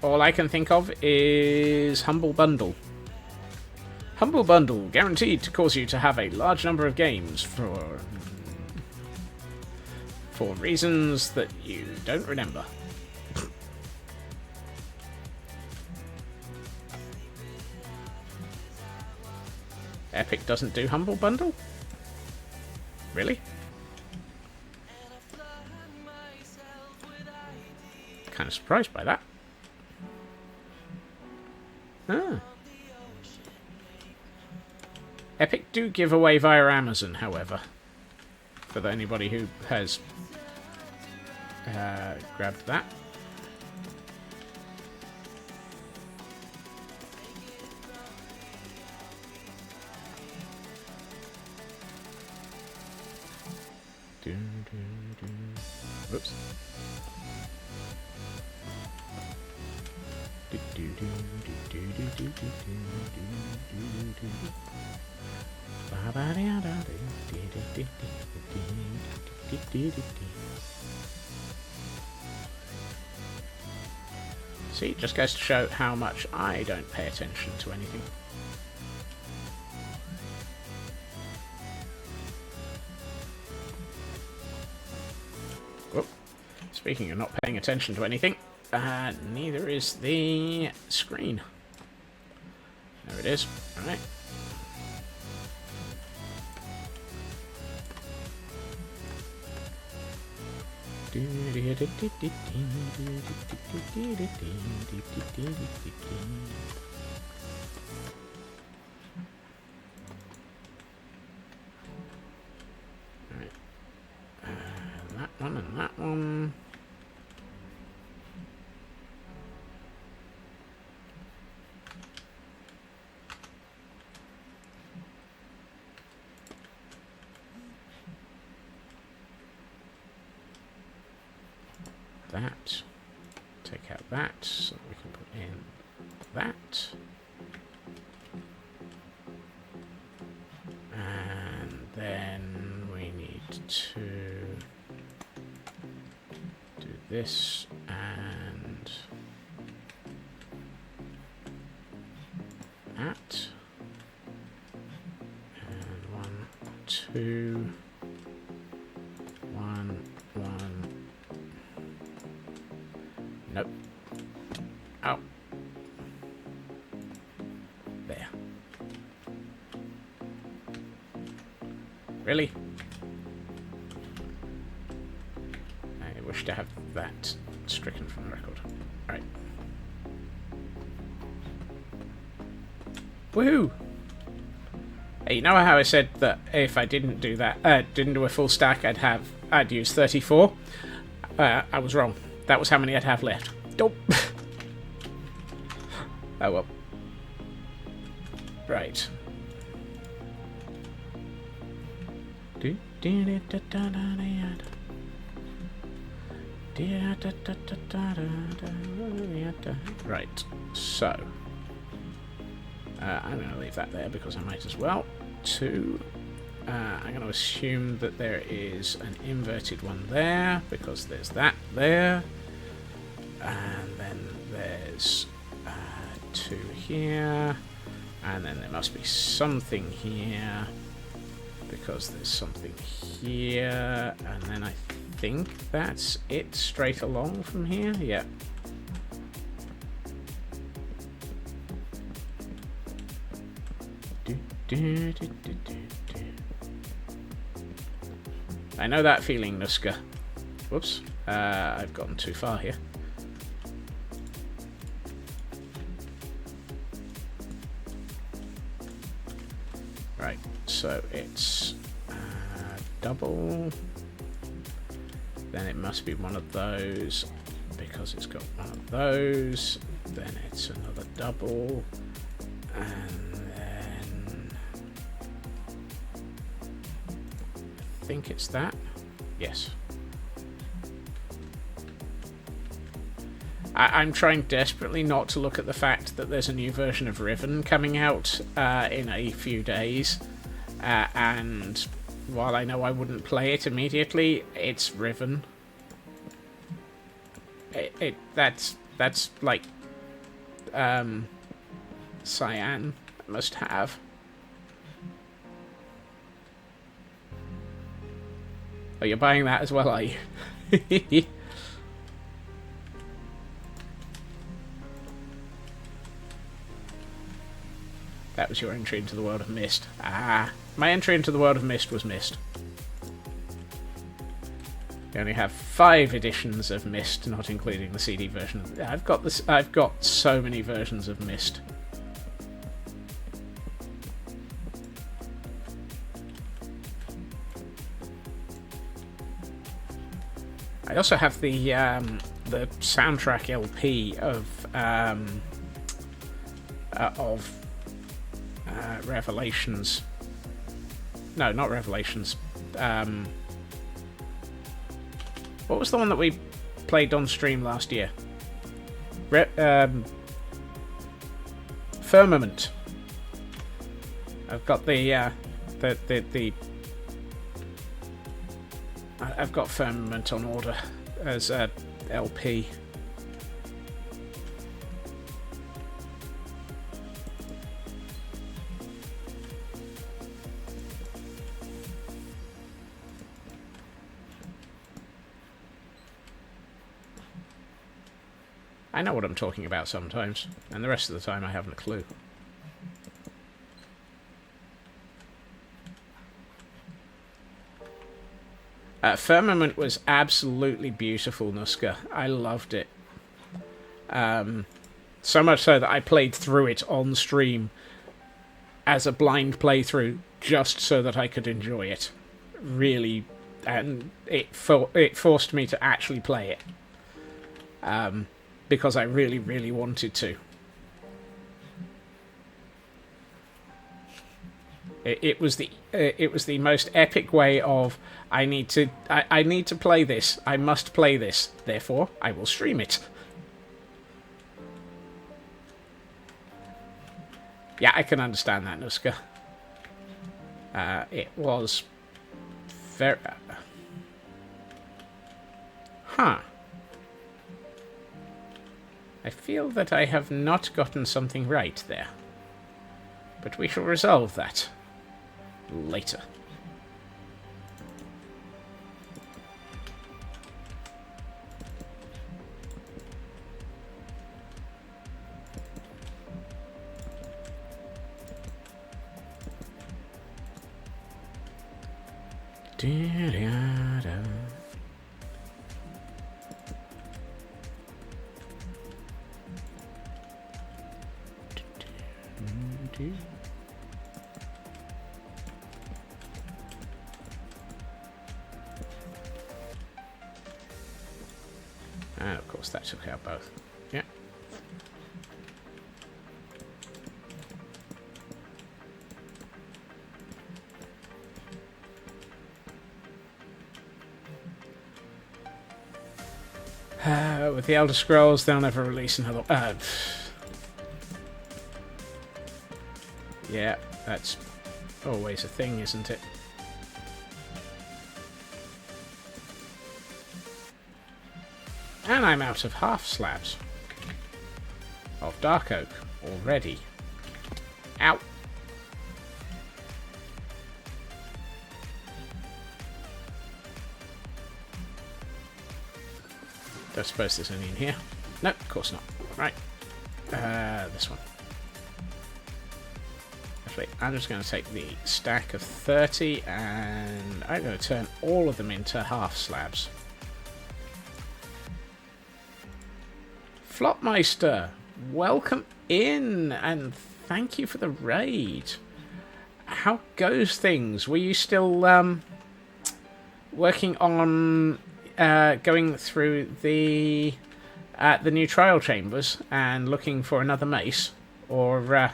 All I can think of is Humble Bundle. Humble Bundle, guaranteed to cause you to have a large number of games for reasons that you don't remember. Epic doesn't do Humble Bundle? Really? Kind of surprised by that. Ah. Epic do give away via Amazon, however. For anybody who has grabbed that. Whoops. See, it just goes to show how much I don't pay attention to anything. Whoop. Speaking of not paying attention to anything, neither is the screen. There it is. Alright. Alright. That one and that one. That. Take out that, so we can put in that. And then we need to do this that. And 1, 2, 1, 1. Nope. Oh. There. Really? I wish to have that stricken from the record. Right. Woohoo! Hey, you know how I said that if I didn't do that, didn't do a full stack, I'd use 34? I was wrong. That was how many I'd have left. Nope. Oh well. Right. Right, so I'm going to leave that there because I might as well. 2. I'm going to assume that there is an inverted one there because there's that there, and then there's 2 here, and then there must be something here because there's something here, and then I think that's it straight along from here. Yeah. I know that feeling, Nuska. Whoops. I've gotten too far here. Right, so it's double. Then it must be one of those because it's got one of those. Then it's another double. And then I think it's that. Yes. I'm trying desperately not to look at the fact that there's a new version of Riven coming out in a few days. And while I know I wouldn't play it immediately, it's Riven. That's like Cyan must have. Oh, you're buying that as well, are you? That was your entry into the world of Mist. Ah, my entry into the world of Mist was Mist. You only have 5 editions of Mist, not including the CD version. I've got so many versions of Mist. I also have the soundtrack LP of Revelations. No, not Revelations. What was the one that we played on stream last year? Firmament. I've got I've got Firmament on order as a LP. I know what I'm talking about sometimes, and the rest of the time I haven't a clue. Firmament was absolutely beautiful, Nuska. I loved it. So much so that I played through it on stream as a blind playthrough just so that I could enjoy it. Really, and it forced me to actually play it. Because I really, really wanted to. It was the most epic way of I need to play this. I must play this. Therefore, I will stream it. Yeah, I can understand that, Nuska. It was very. Huh. I feel that I have not gotten something right there. But we shall resolve that later. And of course that took out both. Yeah. With the Elder Scrolls, they'll never release another... yeah, that's always a thing, isn't it? And I'm out of half slabs of dark oak already. Ow! Don't suppose there's any in here. No, of course not. Right. This one. Actually, I'm just going to take the stack of 30 and I'm going to turn all of them into half slabs. Flopmeister, welcome in and thank you for the raid. How goes things? Were you still working on going through the new trial chambers and looking for another mace, or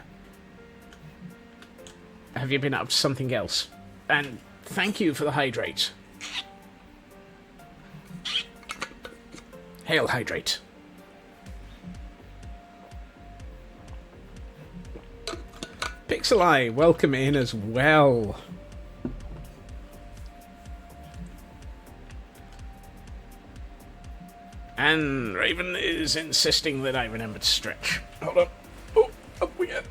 have you been up to something else? And thank you for the hydrate. Hail, hydrate. Pixeleye, welcome in as well. And Raven is insisting that I remember to stretch. Hold on. Oh, up we get.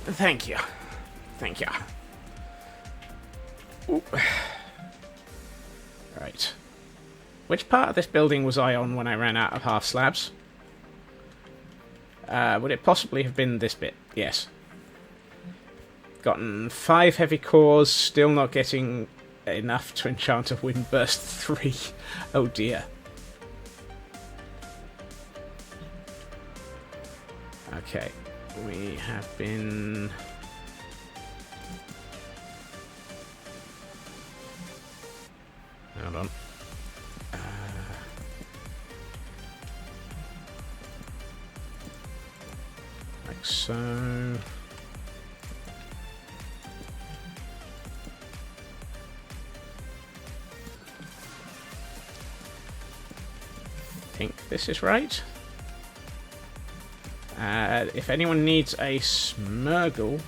Thank you. Thank you. Ooh. Right. Which part of this building was I on when I ran out of half slabs? Would it possibly have been this bit? Yes. Gotten 5 heavy cores, still not getting enough to enchant a Windburst 3. Oh dear. Okay, we have been... Hold on. Like so... I think this is right. If anyone needs a smeargle,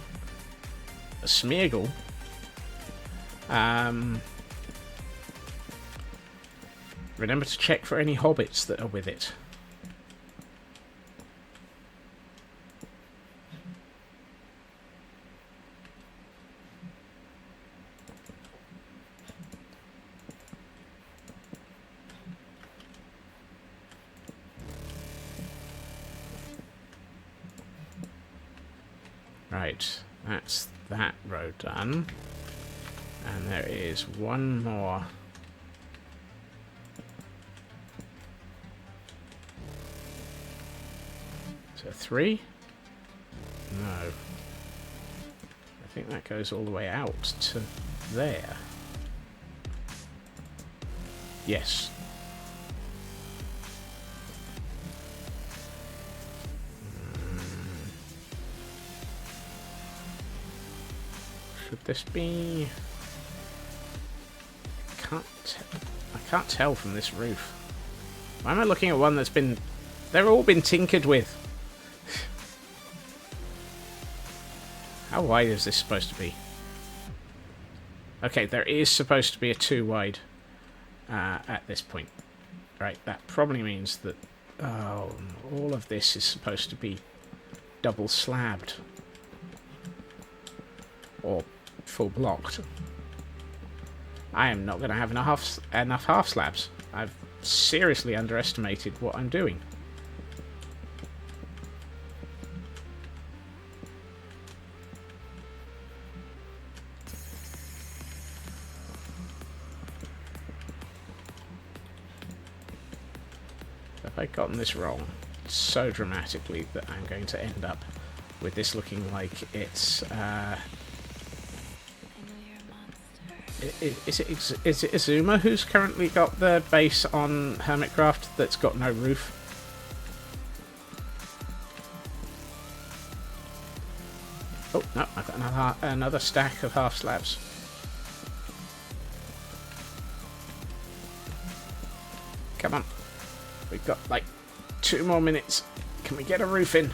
remember to check for any hobbits that are with it. Right, that's that road done. And there is one more. So 3? No. I think that goes all the way out to there. Yes. Should this be... I can't tell from this roof. Why am I looking at one that's been... They've all been tinkered with. How wide is this supposed to be? Okay, there is supposed to be a 2 wide at this point. Right, that probably means that all of this is supposed to be double slabbed. Or full blocked. I am not going to have enough half slabs. I've seriously underestimated what I'm doing. Have I gotten this wrong so dramatically that I'm going to end up with this looking like it's Is it Izuma who's currently got the base on Hermitcraft that's got no roof? Oh, no, I've got another stack of half slabs. Come on. We've got like 2 more minutes. Can we get a roof in?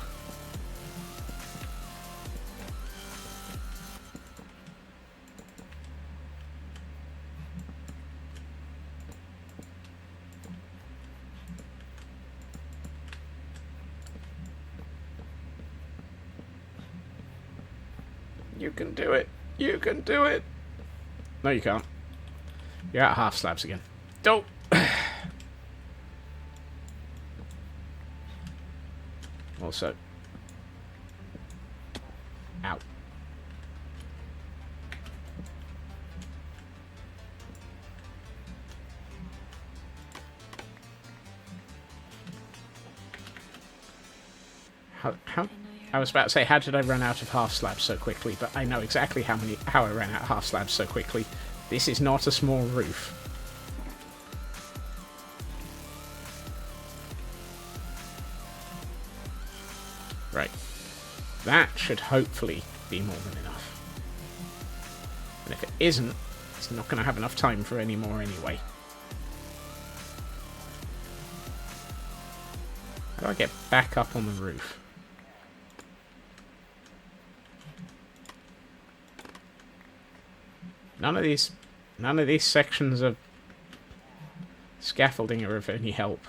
You can do it. You can do it. No, you can't. You're at half slabs again. Don't. Also. Ow. How? I was about to say, how did I run out of half slabs so quickly? But I know exactly how I ran out of half slabs so quickly. This is not a small roof. Right. That should hopefully be more than enough. And if it isn't, it's not going to have enough time for any more anyway. How do I get back up on the roof? None of these sections of scaffolding are of any help.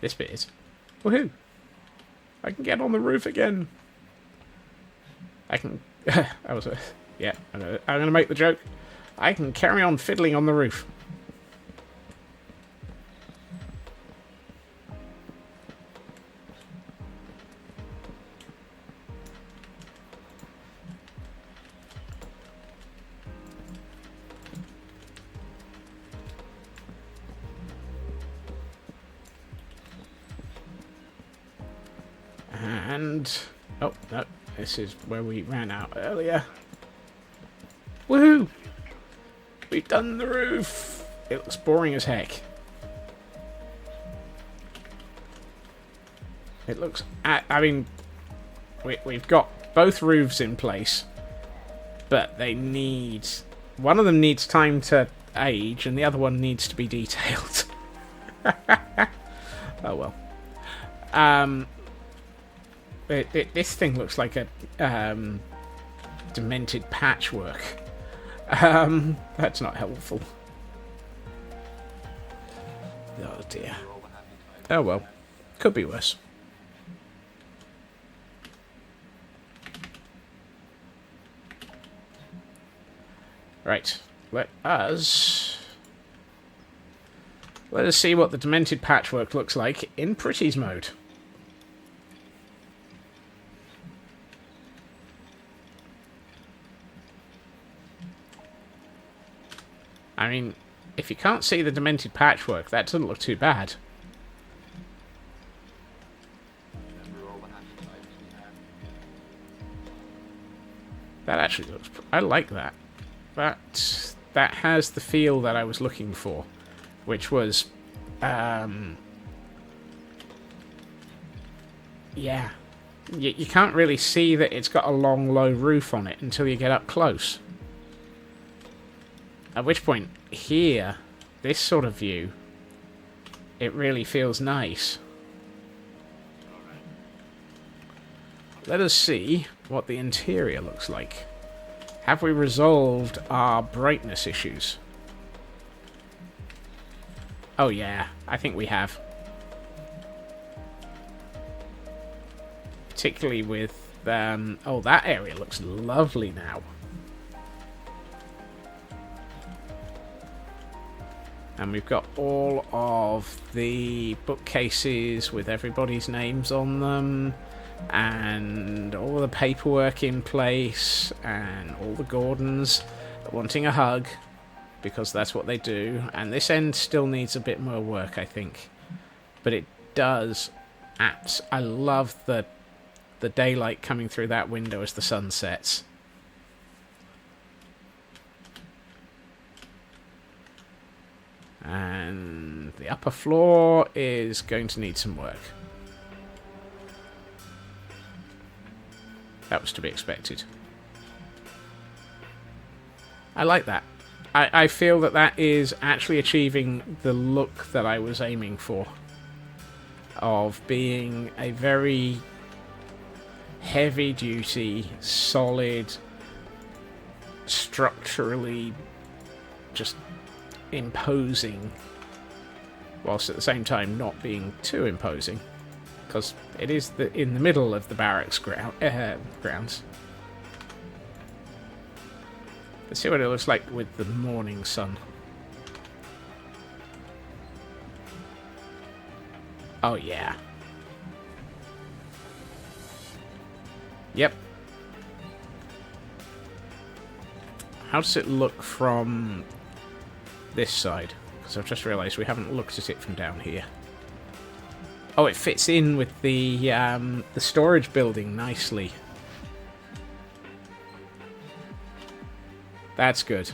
This bit is. Woohoo! I can get on the roof again. I can. Yeah. I'm gonna make the joke. I can carry on fiddling on the roof. And oh no, this is where we ran out earlier. Woohoo! We've done the roof. It looks boring as heck. It looks. I mean, we've got both roofs in place, but they need. One of them needs time to age, and the other one needs to be detailed. Oh well. This thing looks like a demented patchwork. That's not helpful. Oh dear. Oh well. Could be worse. Right. Let us see what the demented patchwork looks like in Pretties mode. I mean, if you can't see the demented patchwork, that doesn't look too bad. That actually looks... I like that. That has the feel that I was looking for, which was... yeah. You can't really see that it's got a long, low roof on it until you get up close. At which point, here, this sort of view, it really feels nice. Let us see what the interior looks like. Have we resolved our brightness issues? Oh yeah, I think we have. Particularly with... oh, that area looks lovely now. And we've got all of the bookcases with everybody's names on them, and all the paperwork in place, and all the Gordons wanting a hug, because that's what they do. And this end still needs a bit more work, I think. But it does. I love the daylight coming through that window as the sun sets. And the upper floor is going to need some work. That was to be expected. I like that. I feel that that is actually achieving the look that I was aiming for. Of being a very heavy-duty, solid, structurally just imposing, whilst at the same time not being too imposing, because it is in the middle of the barracks grounds. Let's see what it looks like with the morning sun. Oh yeah. Yep. How does it look from this side? Because I've just realised we haven't looked at it from down here. Oh, it fits in with the storage building nicely. That's good.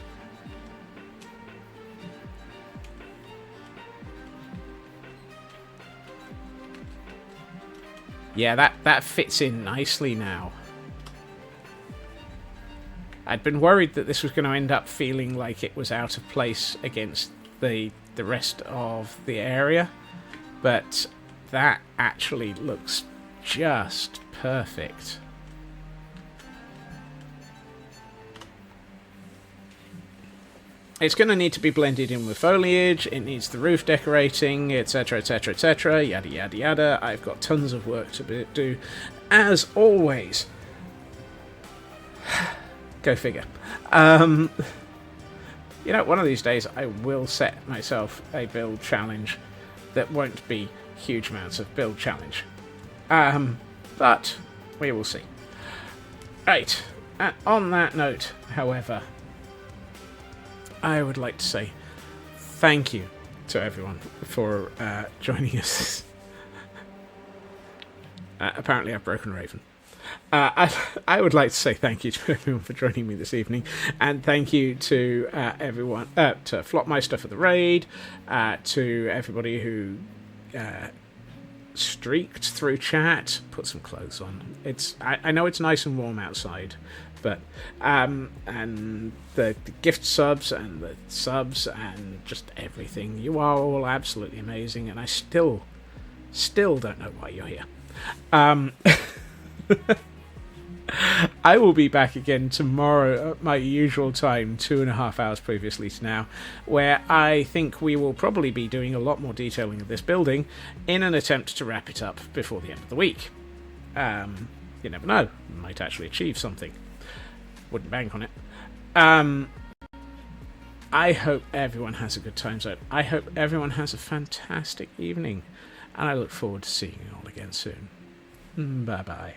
Yeah, that fits in nicely now. I'd been worried that this was going to end up feeling like it was out of place against the rest of the area, but that actually looks just perfect. It's going to need to be blended in with foliage, it needs the roof decorating, etc, etc, etc, yada yada yada. I've got tons of work to do, as always. Go figure. You know, one of these days I will set myself a build challenge that won't be huge amounts of build challenge. But we will see. Right, on that note, however, I would like to say thank you to everyone for joining us. Apparently I've broken Raven. I would like to say thank you to everyone for joining me this evening, and thank you to everyone, to Flopmeister for the raid, to everybody who streaked through chat, put some clothes on. I know it's nice and warm outside, but and the gift subs and the subs and just everything, you are all absolutely amazing, and I still don't know why you're here. I will be back again tomorrow at my usual time, 2.5 hours previously to now, where I think we will probably be doing a lot more detailing of this building in an attempt to wrap it up before the end of the week. You never know, might actually achieve something. Wouldn't bank on it. I hope everyone has a good time zone. I hope everyone has a fantastic evening, and I look forward to seeing you all again soon. Bye bye.